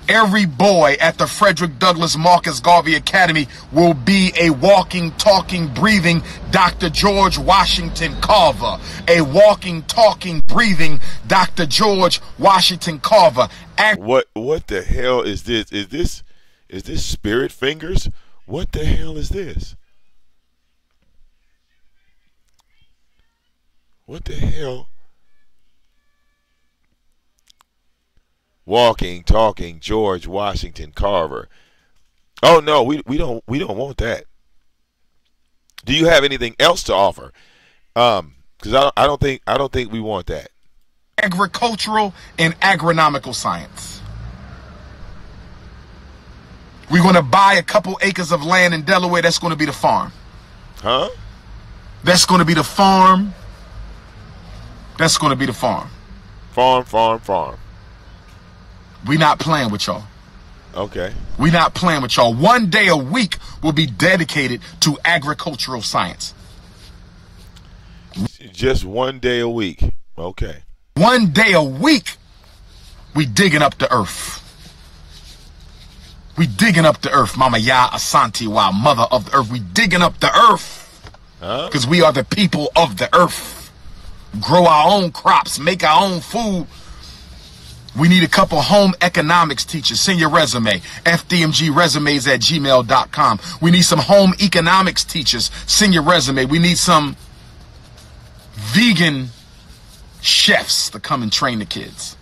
Every boy at the Frederick Douglass Marcus Garvey Academy will be a walking, talking, breathing Dr. George Washington Carver. A walking, talking, breathing Dr. George Washington Carver. What the hell is this? Is this spirit fingers? What the hell is this? What the hell? Walking, talking, George Washington Carver. Oh no, we don't want that. Do you have anything else to offer? Because I don't think we want that. Agricultural and agronomical science. We're going to buy a couple acres of land in Delaware. That's going to be the farm. Huh? That's going to be the farm. That's going to be the farm. Farm. We not playing with y'all. Okay. We not playing with y'all. One day a week will be dedicated to agricultural science. Just one day a week. Okay. One day a week, we digging up the earth. We digging up the earth, Mama Ya Asante Wa, mother of the earth. We digging up the earth. Because we are the people of the earth. Grow our own crops, make our own food. We need a couple home economics teachers. Send your resume. fdmgresumes@gmail.com. We need some home economics teachers. Send your resume. We need some vegan chefs to come and train the kids.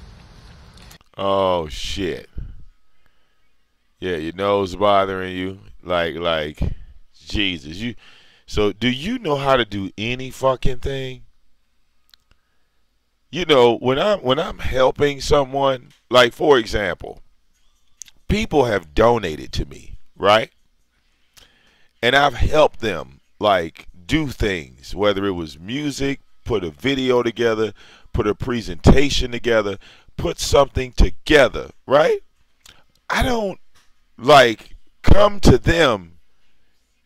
Oh shit. Yeah, your nose bothering you. Like Jesus. So do you know how to do any fucking thing? You know, when I'm helping someone, like for example, people have donated to me, right? And I've helped them like do things, whether it was music, put a video together, put a presentation together, put something together, right? I don't like come to them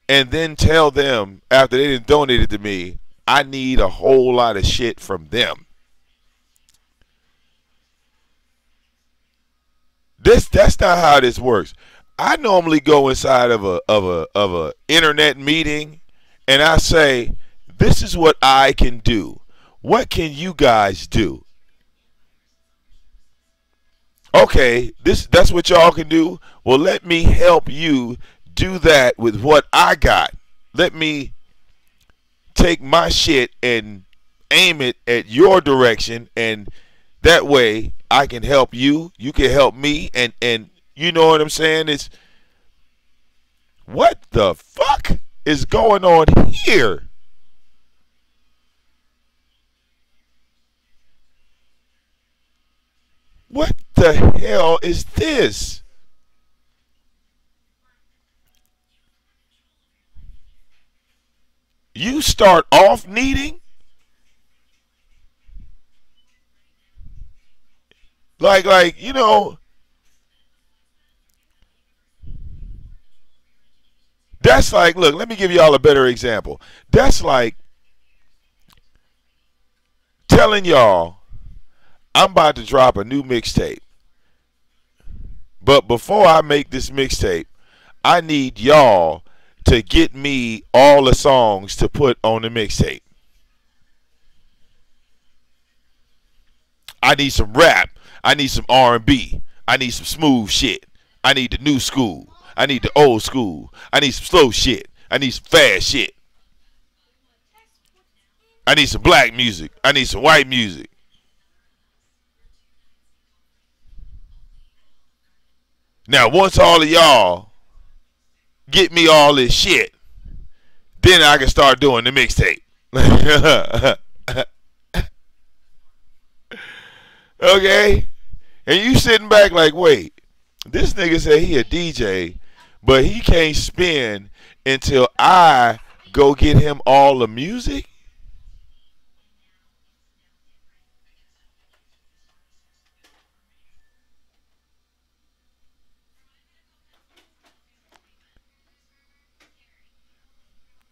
and then tell them after they done donated to me, I need a whole lot of shit from them. That's not how this works. I normally go inside of a internet meeting and I say, this is what I can do. What can you guys do? Okay, that's what y'all can do. Well, let me help you do that with what I got. Let me take my shit and aim it at your direction, and that way I can help you, you can help me, and you know what I'm saying? It's what the fuck is going on here? What the hell is this? You start off needing? Like, you know, That's like, look, let me give y'all a better example. That's like telling y'all I'm about to drop a new mixtape. But before I make this mixtape, I need y'all to get me all the songs to put on the mixtape. I need some rap. I need some R&B. I need some smooth shit. I need the new school. I need the old school. I need some slow shit. I need some fast shit. I need some black music. I need some white music. Now, once all of y'all get me all this shit, then I can start doing the mixtape. Okay? And you sitting back like, wait, this nigga said he a DJ, but he can't spin until I go get him all the music?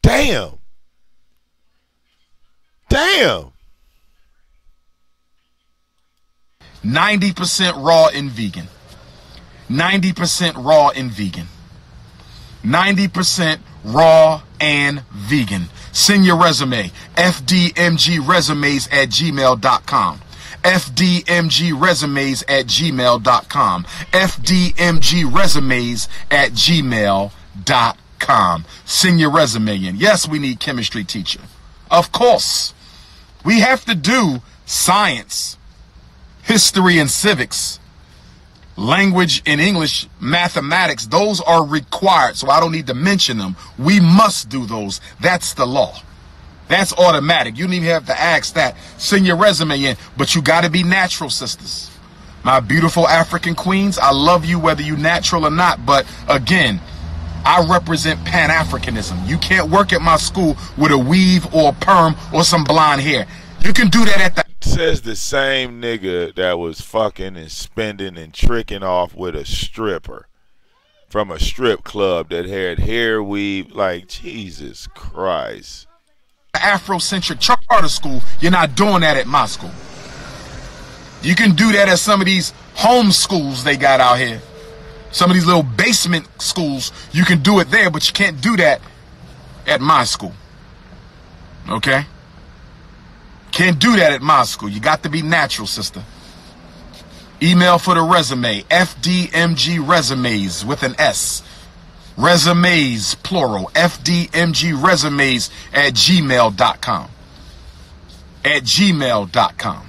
Damn. Damn. 90% raw and vegan. 90% raw and vegan. 90% raw and vegan. Send your resume. fdmgresumes@gmail.com. fdmgresumes@gmail.com. fdmgresumes@gmail.com. Send your resume in. Yes, we need chemistry teacher. Of course. We have to do science, history and civics, language and English, mathematics. Those are required, so I don't need to mention them. We must do those. That's the law. That's automatic. You don't even have to ask that. Send your resume in, but you got to be natural, sisters. My beautiful African queens, I love you whether you natural or not, but again, I represent Pan-Africanism. You can't work at my school with a weave or a perm or some blonde hair. You can do that at the... Says the same nigga that was fucking and spending and tricking off with a stripper from a strip club that had hair weave. Like, Jesus Christ. Afrocentric charter school, you're not doing that at my school. You can do that at some of these home schools they got out here. Some of these little basement schools, you can do it there, but you can't do that at my school. Okay? Can't do that at my school. You got to be natural, sister. Email for the resume, fdmgresumes with an S. Resumes, plural, fdmgresumes@gmail.com. At gmail.com.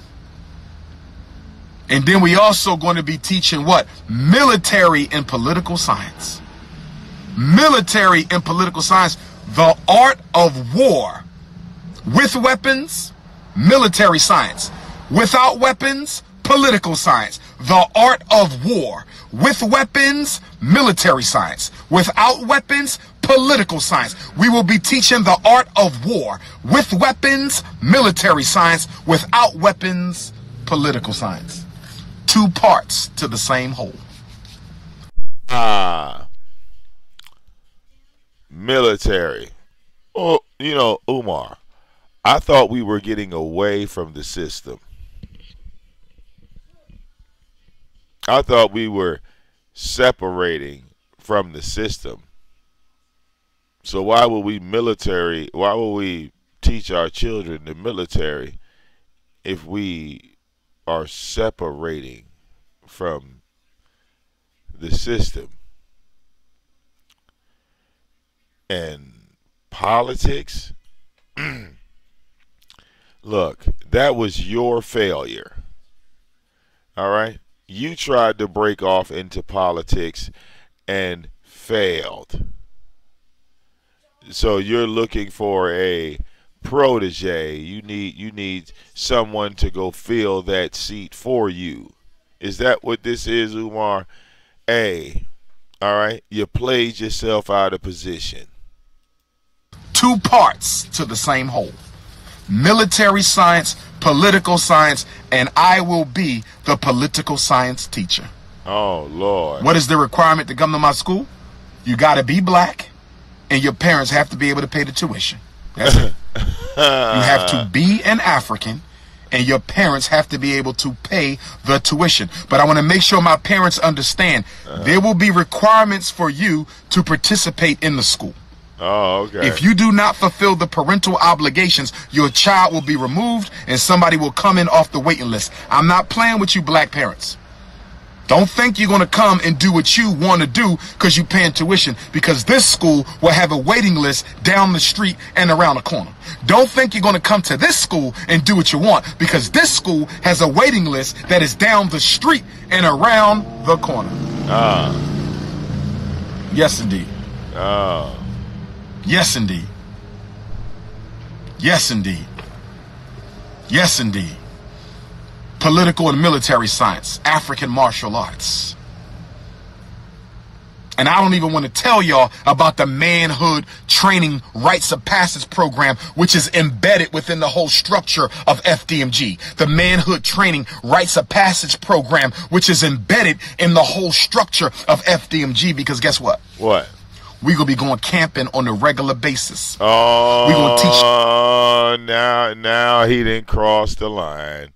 And then we also going to be teaching what? Military and political science. Military and political science, the art of war. With weapons, military science. Without weapons, political science. The art of war. With weapons, military science. Without weapons, political science. We will be teaching the art of war. With weapons, military science. Without weapons, political science. Two parts to the same whole. Military. Oh, you know, UMAR, I thought we were getting away from the system. I thought we were separating from the system. So why would we teach our children the military if we are separating from the system? And politics? Look, that was your failure. All right? You tried to break off into politics and failed. So you're looking for a protege. You need someone to go fill that seat for you. Is that what this is, Umar? All right, you played yourself out of position. Two parts to the same whole. Military science, political science, and I will be the political science teacher. Oh, Lord. What is the requirement to come to my school? You got to be black and your parents have to be able to pay the tuition. That's it. You have to be an African, and your parents have to be able to pay the tuition. But I want to make sure my parents understand there will be requirements for you to participate in the school. Oh, okay. If you do not fulfill the parental obligations, your child will be removed and somebody will come in off the waiting list. I'm not playing with you black parents. Don't think you're going to come and do what you want to do because you're paying tuition, because this school will have a waiting list down the street and around the corner. Don't think you're going to come to this school and do what you want, because this school has a waiting list that is down the street and around the corner. Yes, indeed. Yes, indeed. Yes, indeed. Yes, indeed. Political and military science, African martial arts. And I don't even want to tell y'all about the manhood training rites of passage program, which is embedded within the whole structure of FDMG. The manhood training rites of passage program, which is embedded in the whole structure of FDMG, because guess what? What? We're going to be going camping on a regular basis. Oh, we're going to teach. Now he didn't cross the line.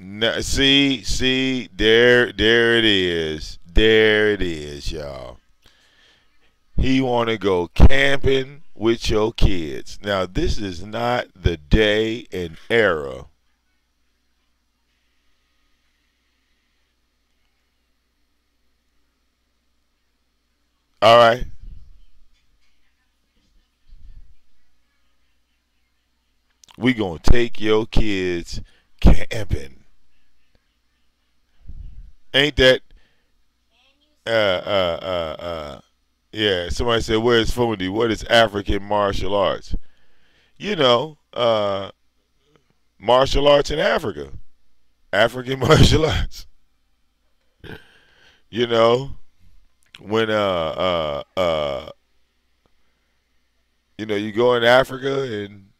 Now, see, there it is. There it is, y'all. He want to go camping with your kids. Now, this is not the day and era. All right. We gonna take your kids camping. Ain't that? Yeah. Somebody said, "Where's Fundi? What is African martial arts?" You know, martial arts in Africa. African martial arts. You know. When you know, you go in Africa and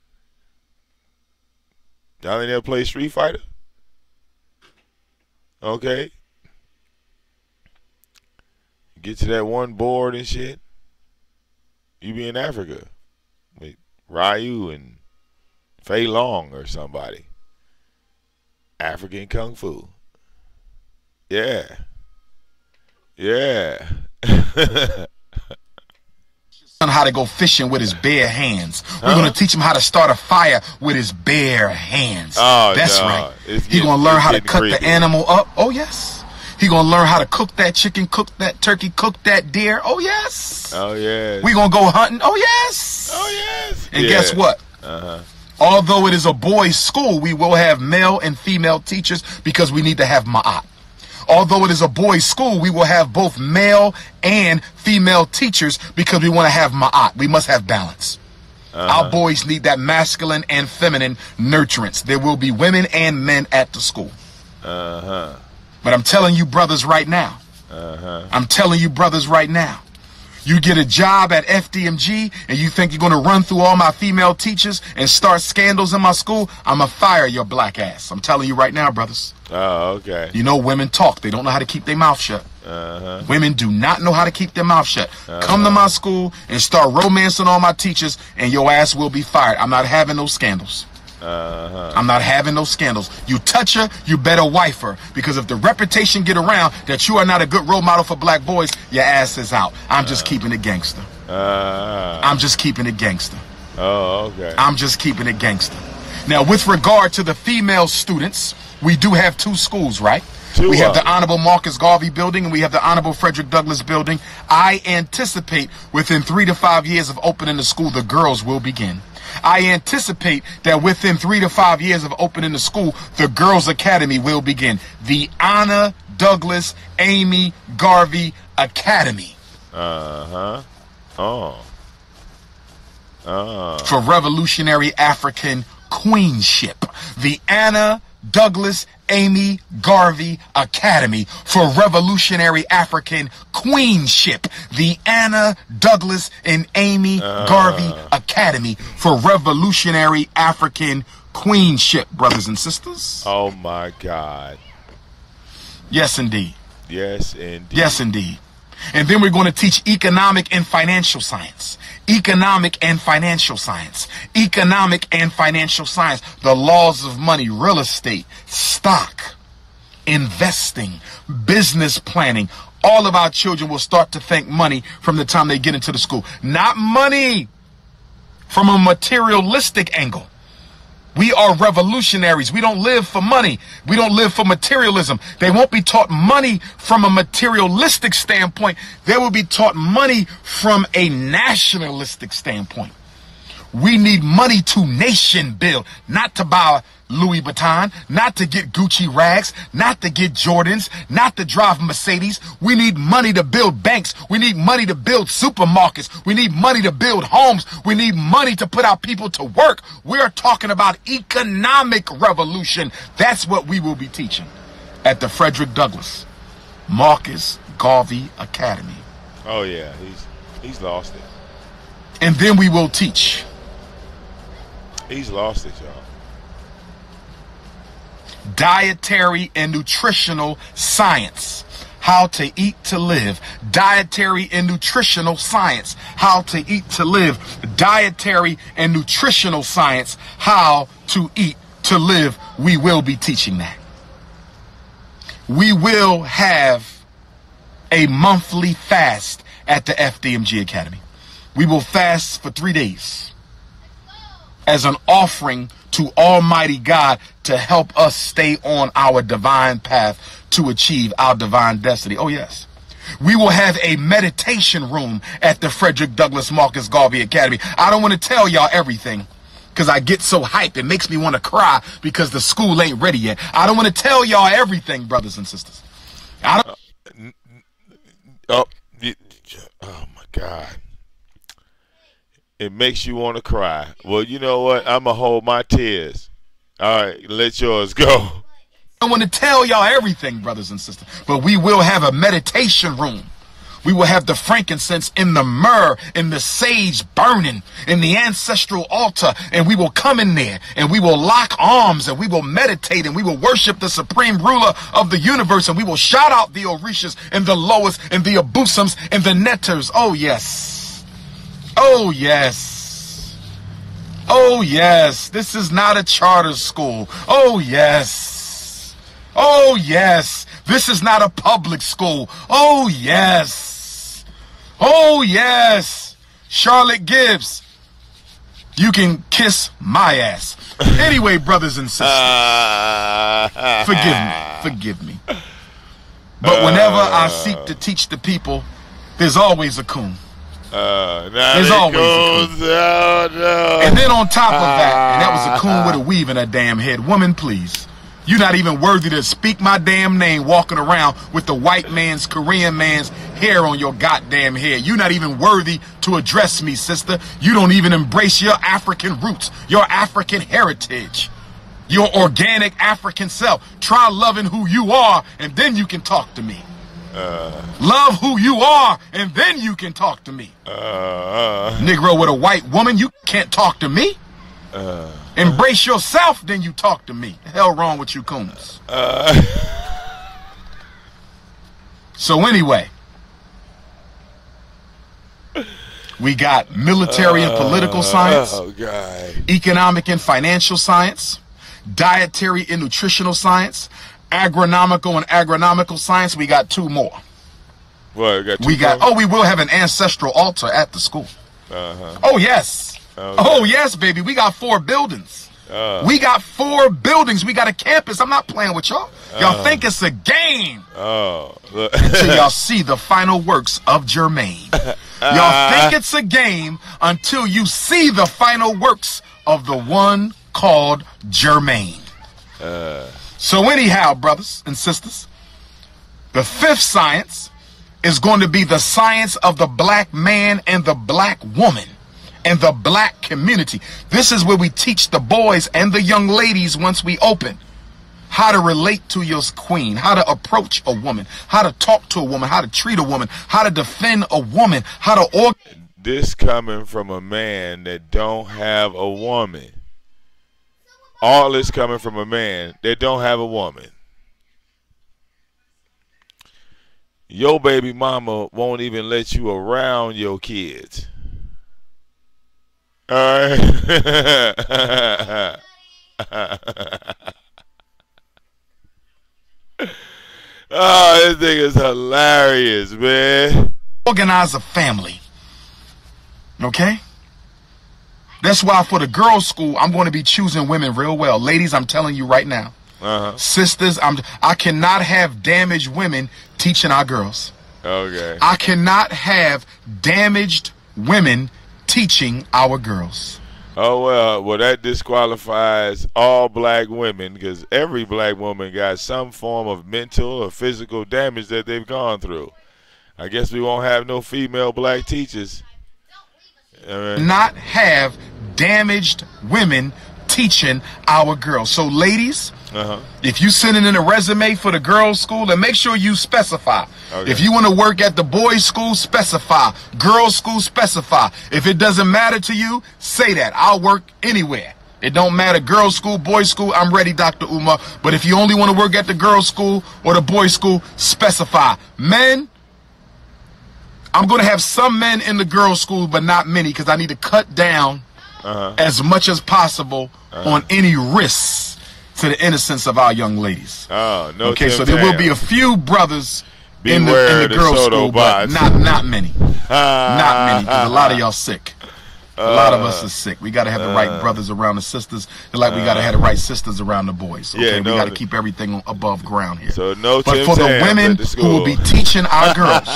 y'all ain't never play Street Fighter? Okay. Get to that one board and shit. You be in Africa with Ryu and Fei Long or somebody. African Kung Fu. Yeah. Yeah. How to go fishing with his bare hands. We're going to teach him how to start a fire with his bare hands. Oh, that's right. He's going to learn how to cut the animal up. Oh, yes. He's going to learn how to cook that chicken, cook that turkey, cook that deer. Oh, yes. Oh, yes. We're going to go hunting. Oh, yes. Oh, yes. And guess what? Although it is a boys' school, we will have male and female teachers because we need to have ma'at. Although it is a boys' school, we will have both male and female teachers because we want to have ma'at. We must have balance. Our boys need that masculine and feminine nurturance. There will be women and men at the school. But I'm telling you brothers right now. I'm telling you brothers right now. You get a job at FDMG and you think you're going to run through all my female teachers and start scandals in my school, I'm going to fire your black ass. I'm telling you right now, brothers. Oh, okay. You know, women talk. They don't know how to keep their mouth shut. Women do not know how to keep their mouth shut. Come to my school and start romancing all my teachers and your ass will be fired. I'm not having those scandals. I'm not having those scandals. You touch her, you better wife her. Because if the reputation get around that you are not a good role model for black boys, your ass is out. I'm just keeping it gangster. I'm just keeping it gangster. Oh, okay. I'm just keeping it gangster. Now, with regard to the female students, we do have two schools, right? We have the Honorable Marcus Garvey building and we have the Honorable Frederick Douglass building. I anticipate within 3 to 5 years of opening the school, the girls will begin. I anticipate that within 3 to 5 years of opening the school, the Girls Academy will begin. The Anna Douglas Amy Garvey Academy. For revolutionary African queenship. The Anna Douglas Amy Garvey Academy for revolutionary African queenship. The Anna Douglas and Amy Garvey Academy for revolutionary African queenship, brothers and sisters. Oh my God. Yes, indeed. Yes, indeed. Yes, indeed. And then we're going to teach economic and financial science. Economic and financial science. Economic and financial science. The laws of money, real estate, stock, investing, business planning. All of our children will start to think money from the time they get into the school. Not money from a materialistic angle. We are revolutionaries. We don't live for money. We don't live for materialism. They won't be taught money from a materialistic standpoint. They will be taught money from a nationalistic standpoint. We need money to nation build, not to buy Louis Vuitton, not to get Gucci rags, not to get Jordans, not to drive Mercedes. We need money to build banks. We need money to build supermarkets. We need money to build homes. We need money to put our people to work. We're talking about economic revolution. That's what we will be teaching at the Frederick Douglass Marcus Garvey Academy. Oh yeah, he's lost it. And then we will teach. He's lost it, y'all. Dietary and nutritional science. How to eat to live. Dietary and nutritional science. How to eat to live. Dietary and nutritional science. How to eat to live. We will be teaching that. We will have a monthly fast at the FDMG Academy. We will fast for 3 days as an offering to Almighty God to help us stay on our divine path to achieve our divine destiny. Oh yes. We will have a meditation room at the Frederick Douglass Marcus Garvey Academy. I don't want to tell y'all everything because I get so hyped. It makes me want to cry because the school ain't ready yet. I don't want to tell y'all everything, brothers and sisters. Oh my God. It makes you want to cry. Well, you know what? I'm going to hold my tears. All right, let yours go. I want to tell y'all everything, brothers and sisters. But we will have a meditation room. We will have the frankincense and the myrrh and the sage burning in the ancestral altar. And we will come in there and we will lock arms and we will meditate and we will worship the supreme ruler of the universe. And we will shout out the Orishas and the Lois and the Abusams and the Netters. Oh, yes. Oh, yes. Oh, yes. This is not a charter school. Oh, yes. Oh, yes. This is not a public school. Oh, yes. Oh, yes. Charlotte Gibbs, you can kiss my ass. Anyway, brothers and sisters, forgive me. But whenever I seek to teach the people, there's always a coon. There's always a coon. No. And then on top of that, and that was a coon with a weave in her damn head. Woman, please. You're not even worthy to speak my damn name walking around with the white man's, Korean man's hair on your goddamn head. You're not even worthy to address me, sister. You don't even embrace your African roots, your African heritage, your organic African self. Try loving who you are, and then you can talk to me. Love who you are, and then you can talk to me. Negro with a white woman, you can't talk to me. Embrace yourself, then you talk to me. The hell wrong with you coons? So anyway, we got military and political science, economic and financial science, dietary and nutritional science, agronomical and agronomical science. We got 2 more. Well, we will have an ancestral altar at the school. Oh yes. Okay. Oh yes, baby. We got 4 buildings. We got 4 buildings. We got a campus. I'm not playing with y'all. Y'all think it's a game. Until y'all see the final works of Jermaine. Y'all think it's a game until you see the final works of the one called Jermaine. So anyhow, brothers and sisters, the 5th science is going to be the science of the black man and the black woman and the black community. This is where we teach the boys and the young ladies once we open how to relate to your queen, how to approach a woman, how to talk to a woman, how to treat a woman, how to defend a woman, how to This coming from a man that don't have a woman. All this coming from a man that don't have a woman. your baby mama won't even let you around your kids. All right. Oh, this thing is hilarious, man. Organize a family. Okay? That's why for the girls' school, I'm going to be choosing women real well. Ladies, I'm telling you right now. Sisters, I cannot have damaged women teaching our girls. Okay. I cannot have damaged women teaching our girls. Oh, well, that disqualifies all black women, because every black woman got some form of mental or physical damage that they've gone through. I guess we won't have no female black teachers. Not have damaged women teaching our girls. So ladies, if you sending in a resume for the girls' school, then make sure you specify. Okay. If you want to work at the boys' school, specify. Girls' school, specify. If it doesn't matter to you, say that. I'll work anywhere. It don't matter. Girls' school, boys' school, I'm ready, Dr. Umar. But if you only want to work at the girls' school or the boys' school, specify. Men, I'm going to have some men in the girls' school, but not many, because I need to cut down as much as possible on any risks to the innocence of our young ladies. Oh, no. Okay, so there will be a few brothers in the girls' school, but not many. Not many, because a lot of y'all sick. A lot of us are sick. We got to have the right brothers around the sisters, and like we got to have the right sisters around the boys. Okay, we got to keep everything above ground here. So no. But for the women who will be teaching our girls,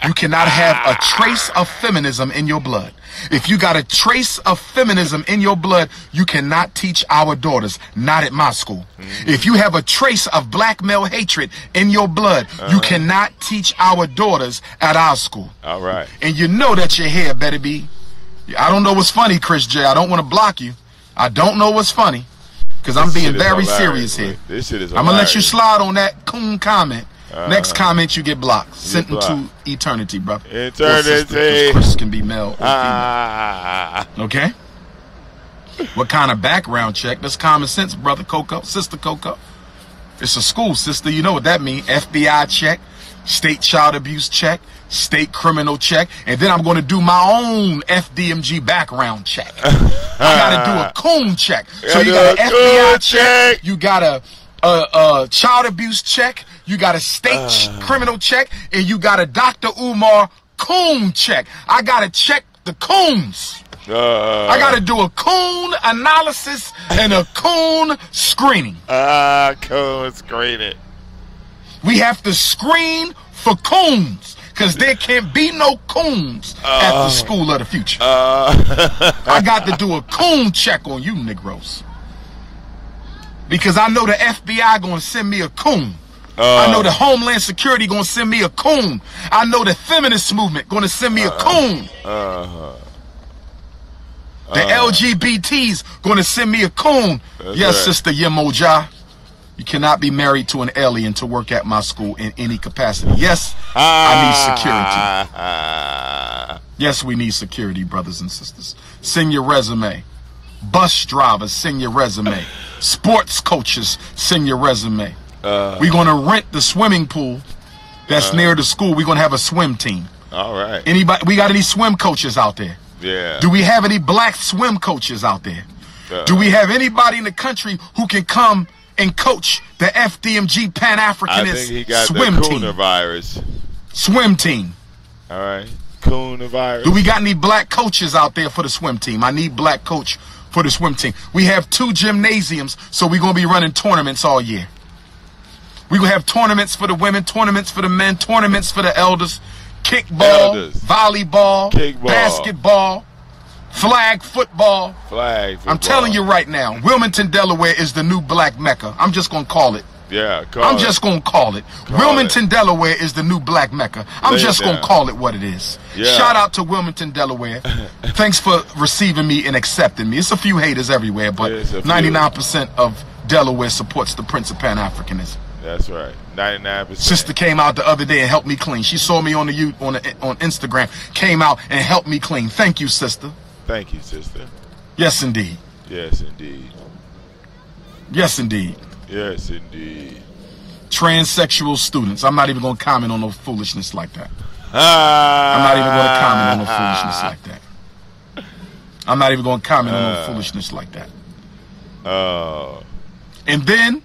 you cannot have a trace of feminism in your blood. If you got a trace of feminism in your blood, you cannot teach our daughters. Not at my school. If you have a trace of black male hatred in your blood, you cannot teach our daughters at our school. All right. And you know that your hair better be. I don't know what's funny, Chris J. I don't want to block you. I don't know what's funny, because I'm being very serious here. This shit is I'm going to let you slide on that coon comment. Next comment, you get blocked. Sent into eternity, brother. Eternity. Chris can be male or female. Okay? What kind of background check? That's common sense, brother Coco. Sister Coco. It's a school, sister. You know what that means. FBI check. State child abuse check. State criminal check. And then I'm going to do my own FDMG background check. I got to do a coon check. So you got an FBI check. You got a child abuse check. You got a state criminal check, and you got a Dr. Umar coon check. I got to check the coons. I got to do a coon analysis and a coon screening. Coon screening. We have to screen for coons, because there can't be no coons at the school of the future. I got to do a coon check on you, Negroes. Because I know the FBI going to send me a coon. I know the Homeland Security going to send me a coon. I know the feminist movement going to send me a coon. The LGBTs going to send me a coon. Yes, Sister Yemoja. You cannot be married to an alien to work at my school in any capacity. Yes, I need security. Yes, we need security, brothers and sisters. Send your resume. Bus drivers, send your resume. Sports coaches, send your resume. We're going to rent the swimming pool that's near the school. We're going to have a swim team. All right. Anybody? We got any swim coaches out there? Yeah. Do we have any black swim coaches out there? Do we have anybody in the country who can come and coach the FDMG Pan-Africanist swim team? Virus. Swim team. All right. Coronavirus. Do we got any black coaches out there for the swim team? I need black coach for the swim team. We have 2 gymnasiums, so we're going to be running tournaments all year. We're going to have tournaments for the women, tournaments for the men, tournaments for the elders, kickball, volleyball, basketball, flag football. I'm telling you right now, Wilmington, Delaware is the new black Mecca. I'm just going to call it. Yeah, I'm just going to call it. Wilmington, Delaware is the new black Mecca. I'm just going to call it what it is. Yeah. Shout out to Wilmington, Delaware. Thanks for receiving me and accepting me. It's a few haters everywhere, but 99% of Delaware supports the Prince of Pan-Africanism. That's right. 99%. Sister came out the other day and helped me clean. She saw me on Instagram, came out and helped me clean. Thank you, sister. Thank you, sister. Yes, indeed. Yes, indeed. Yes, indeed. Yes, indeed. transsexual students. I'm not even going to comment on no foolishness like that. I'm not even going to comment on no foolishness like that. I'm not even going to comment on no foolishness like that. And then,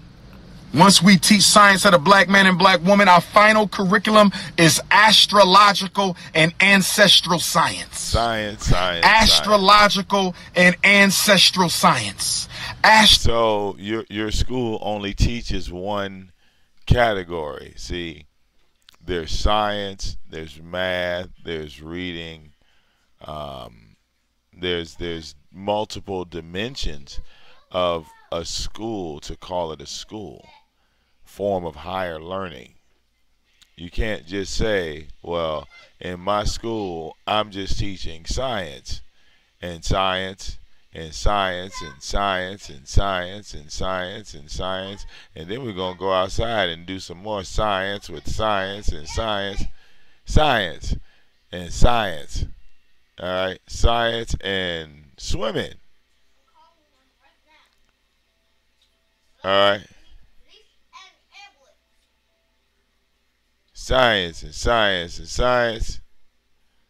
once we teach science at a black man and black woman, our final curriculum is astrological and ancestral science. Astrological and ancestral science. So your school only teaches one category. See, there's science, there's math, there's reading, there's multiple dimensions of a school to call it a school, form of higher learning. You can't just say, well, in my school I'm just teaching science and science and science and science and science and science and science, and then we're going to go outside and do some more science with science and science, science and science. All right, science and swimming. All right. Science and science and science.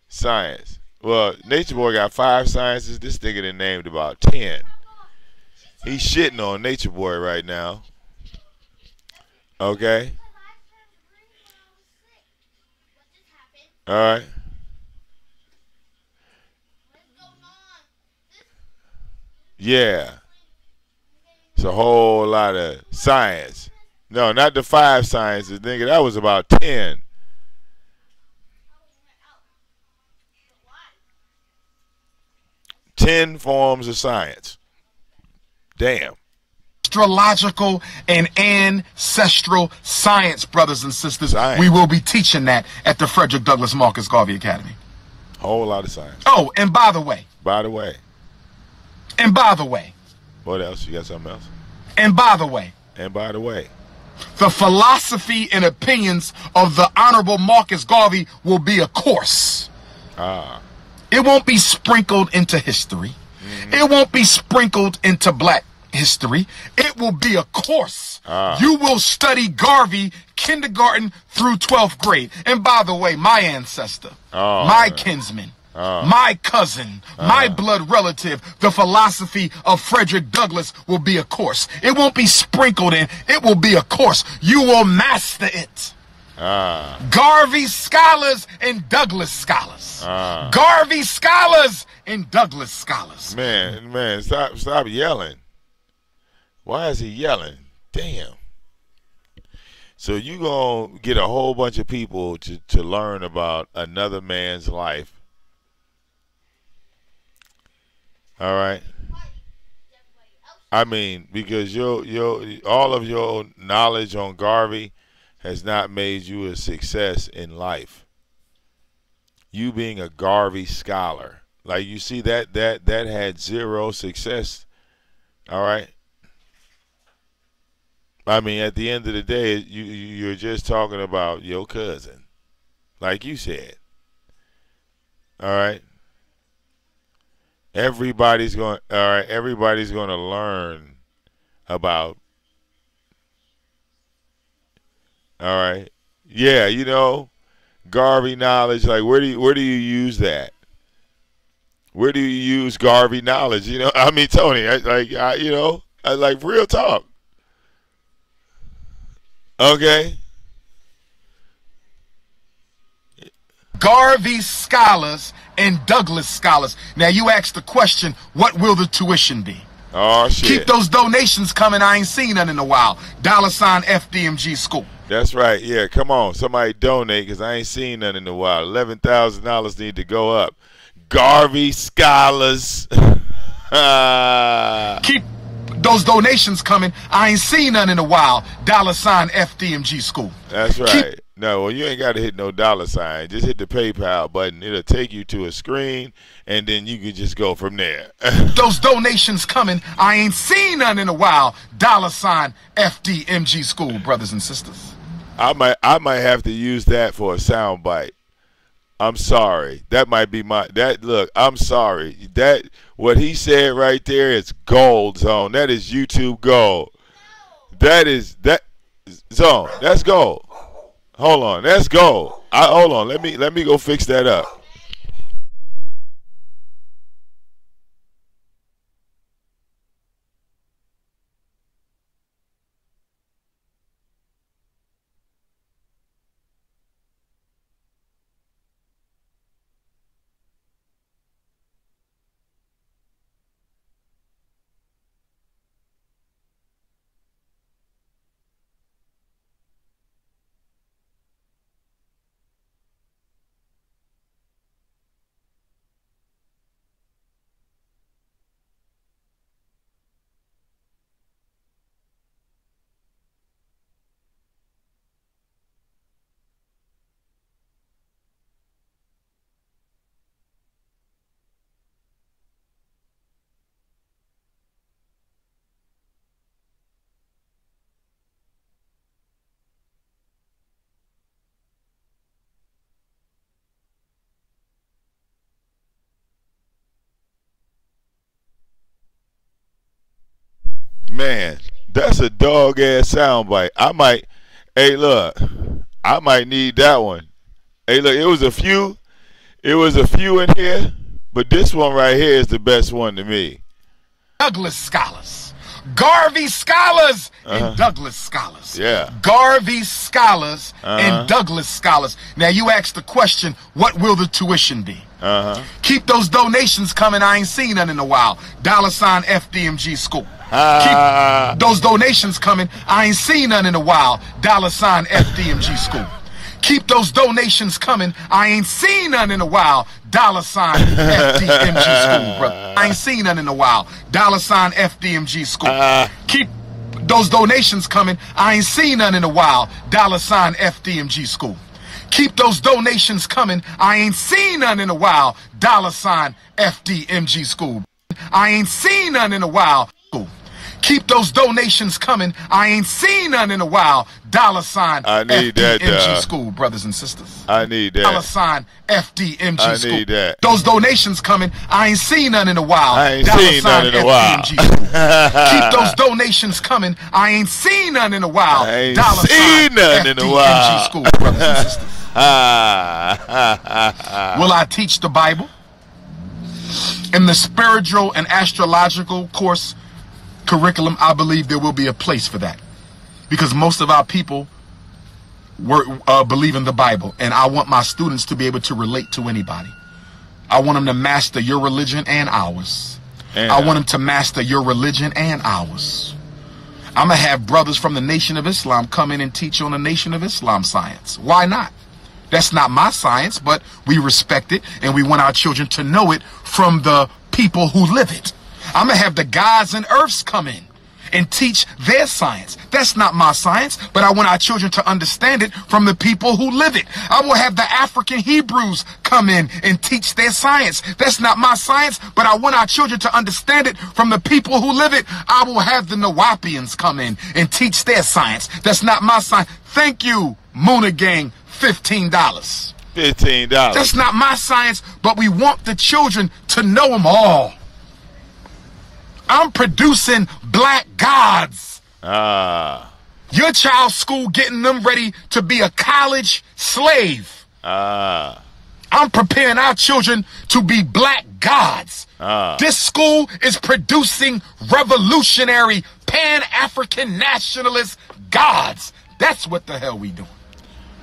Science. Well, Nature Boy got 5 sciences. This nigga done named about 10. He's shitting on Nature Boy right now. Okay. All right. Yeah. It's a whole lot of science. No, not the 5 sciences, nigga. That was about 10. Ten forms of science. Damn. Astrological and ancestral science, brothers and sisters. Science. We will be teaching that at the Frederick Douglass Marcus Garvey Academy. Whole lot of science. Oh, and by the way. By the way. And by the way. What else? You got something else? And by the way. And by the way. The philosophy and opinions of the Honorable Marcus Garvey will be a course. It won't be sprinkled into history. It won't be sprinkled into black history. It will be a course. You will study Garvey kindergarten through 12th grade. And by the way, my ancestor, my kinsman, my cousin, my blood relative, the philosophy of Frederick Douglass will be a course. It won't be sprinkled in. It will be a course. You will master it. Garvey scholars and Douglass scholars. Garvey scholars and Douglass scholars. Man, stop yelling. Why is he yelling? Damn. So you gonna get a whole bunch of people to learn about another man's life. All right. I mean, because all of your knowledge on Garvey has not made you a success in life. You being a Garvey scholar, like you see that had 0 success. All right. I mean, at the end of the day, you're just talking about your cousin, like you said. All right. Everybody's going to learn about. All right. Yeah, you know, Garvey knowledge. Like, where do you use that? Where do you use Garvey knowledge? You know, I mean, Tony, like real talk. Okay. Garvey scholars and Douglass scholars. Now you ask the question, what will the tuition be? Oh shit. Keep those donations coming. I ain't seen none in a while. $ FDMG school. That's right. Yeah, come on. Somebody donate, because I ain't seen none in a while. $11,000 need to go up. Garvey scholars. Keep those donations coming. I ain't seen none in a while. $ FDMG school. That's right. No, well, you ain't got to hit no $. Just hit the PayPal button. It'll take you to a screen, and then you can just go from there. Those donations coming. I ain't seen none in a while. $ FDMG school, brothers and sisters. I might have to use that for a sound bite. I'm sorry. That might be look, I'm sorry. That what he said right there is gold zone. That is YouTube gold. That Zone, let's go. Hold on, let's go. Hold on, let me go fix that up. Man, that's a dog ass soundbite. Hey, look, I might need that one. Hey, look, it was a few in here, but this one right here is the best one to me. Douglas scholars, Garvey scholars, and Douglas scholars. Yeah. Garvey scholars and Douglas scholars. Now you ask the question, what will the tuition be? Keep those donations coming. I ain't seen none in a while. $ FDMG school. Keep those donations coming. I ain't seen none in a while. $ FDMG school. Keep those donations coming. I ain't seen none in a while. $FDMG school, brother. I ain't seen none in a while. $FDMG school. Keep those donations coming. I ain't seen none in a while. $FDMG school. Keep those donations coming. I ain't seen none in a while. $FDMG school. I ain't seen none in a while. Keep those donations coming. I ain't seen none in a while. I need that, FDMG school, brothers and sisters. I need that. FDMG school. I need that. Those donations coming. I ain't seen none in a while. I ain't seen none in a while. Keep those donations coming. I ain't seen none in a while. I ain't seen none in a while. FDMG school, brothers and sisters. Will I teach the Bible? In the spiritual and astrological course curriculum, I believe there will be a place for that, because most of our people believe in the Bible, and I want my students to be able to relate to anybody. I want them to master your religion and ours. I want them to master your religion and ours. I'm gonna have brothers from the Nation of Islam come in and teach on the Nation of Islam science. Why not? That's not my science, but we respect it, and we want our children to know it from the people who live it. I'm going to have the gods and earths come in and teach their science. That's not my science, but I want our children to understand it from the people who live it. I will have the African Hebrews come in and teach their science. That's not my science, but I want our children to understand it from the people who live it. I will have the Nawapians come in and teach their science. That's not my science. Thank you, Moona Gang, $15. $15. That's not my science, but we want the children to know them all. I'm producing black gods. Your child's school getting them ready to be a college slave. I'm preparing our children to be black gods. This school is producing revolutionary Pan-African nationalist gods. That's what the hell we doing.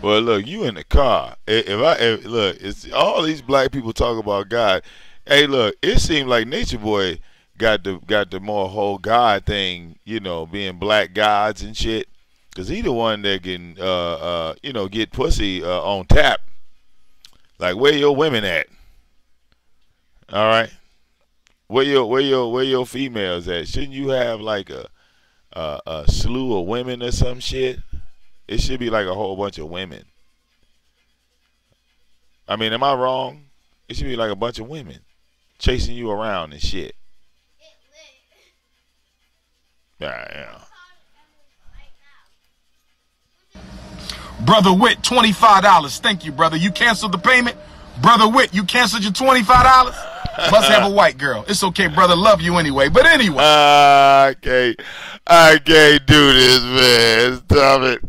Well, look, you in the car. Look, it's all these black people talk about God. Hey, look, it seemed like Nature Boy got the more whole God thing, you know, being black gods and shit. Cause he the one that can, you know, get pussy on tap. Like, where your women at? All right, where your females at? Shouldn't you have like a slew of women or some shit? It should be like a whole bunch of women. I mean, am I wrong? It should be like a bunch of women chasing you around and shit. Yeah. Brother Witt, $25. Thank you, brother. You canceled the payment? Brother Witt, you canceled your $25? Must have a white girl. It's okay, brother. Love you anyway. But anyway. I can't do this, man. Stop it.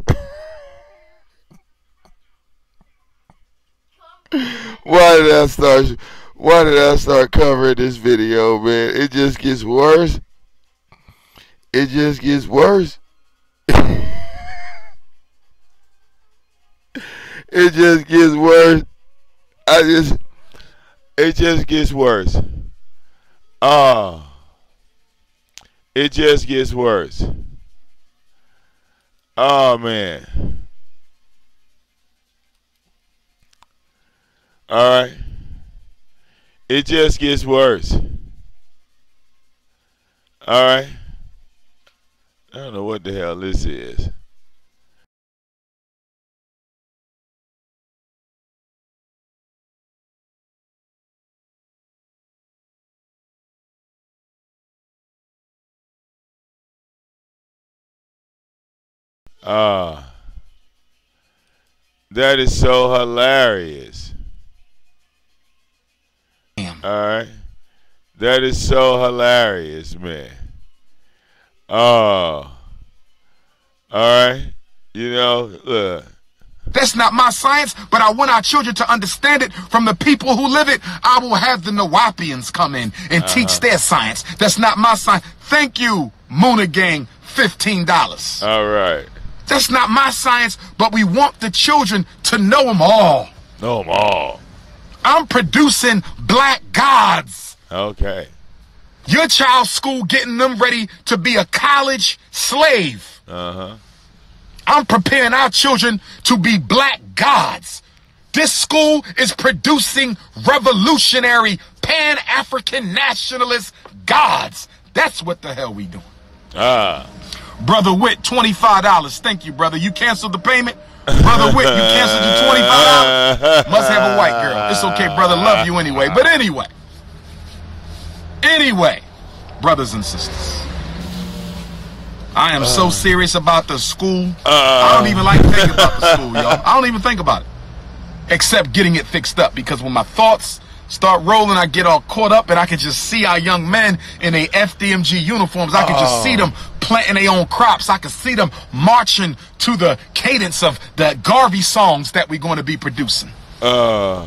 Why did I start covering this video, man? It just gets worse. It just gets worse. It just gets worse. It just gets worse. It just gets worse. Oh, man. All right. It just gets worse. All right. I don't know what the hell this is. That is so hilarious. Alright. That is so hilarious, man. Alright. You know, look. That's not my science, but I want our children to understand it from the people who live it. I will have the Nawapians come in and teach their science. That's not my science. Thank you, Muna Gang, $15. All right. That's not my science, but we want the children to know them all. Know them all. I'm producing black gods. Okay. Your child's school getting them ready to be a college slave. Uh-huh. I'm preparing our children to be black gods. This school is producing revolutionary Pan-African nationalist gods. That's what the hell we doing. Brother Witt, $25. Thank you, brother. You canceled the payment? Brother Witt, you canceled your $25? Must have a white girl. It's okay, brother. Love you anyway. But anyway, brothers and sisters, I am so serious about the school. I don't even like thinking about the school, y'all. I don't even think about it. Except getting it fixed up. Because when my thoughts start rolling, I get all caught up, and I can just see our young men in their FDMG uniforms. I can just see them planting their own crops. I can see them marching to the cadence of the Garvey songs that we're going to be producing. Oh,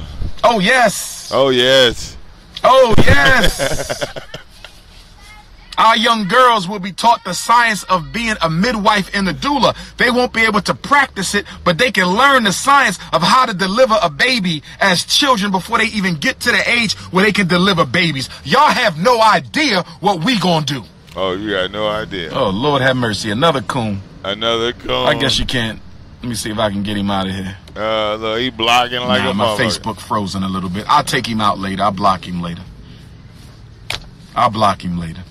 yes. Oh, yes. Oh, yes. Our young girls will be taught the science of being a midwife and a doula. They won't be able to practice it, but they can learn the science of how to deliver a baby as children before they even get to the age where they can deliver babies. Y'all have no idea what we gonna do. Oh, you got no idea. Oh, Lord have mercy. Another coon. Another coon. I guess you can't. Let me see if I can get him out of here. Look, he blocking like a my motherfucker. Facebook frozen a little bit. I'll take him out later. I'll block him later. I'll block him later.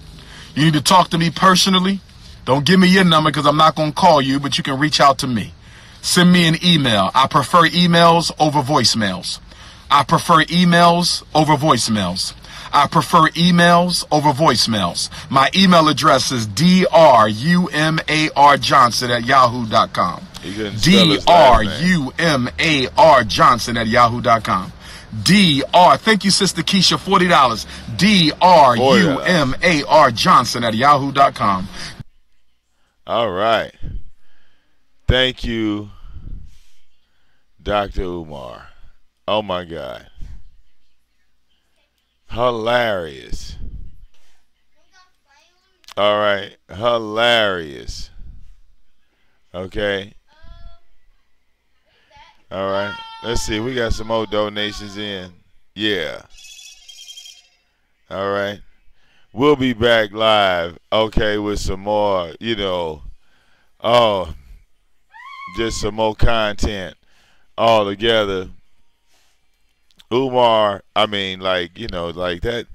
You need to talk to me personally. Don't give me your number because I'm not going to call you, but you can reach out to me. Send me an email. I prefer emails over voicemails. I prefer emails over voicemails. I prefer emails over voicemails. My email address is drumarjohnson@yahoo.com. drumarjohnson@yahoo.com. DR, thank you, Sister Keisha, $40. drumarjohnson@yahoo.com. All right. Thank you, Dr. Umar. Oh, my God. Hilarious. All right. Hilarious. Okay. All right. Let's see. We got some more donations in. Yeah. All right. We'll be back live, okay, with some more, you know, just some more content all together. Umar, I mean, like, you know, like that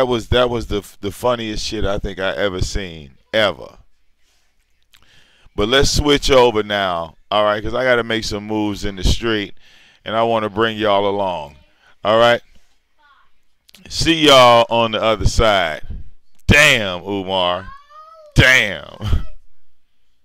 was the funniest shit I think I ever seen, ever. But let's switch over now, all right, because I got to make some moves in the street, and I want to bring y'all along, all right? See y'all on the other side. Damn, Umar. Damn.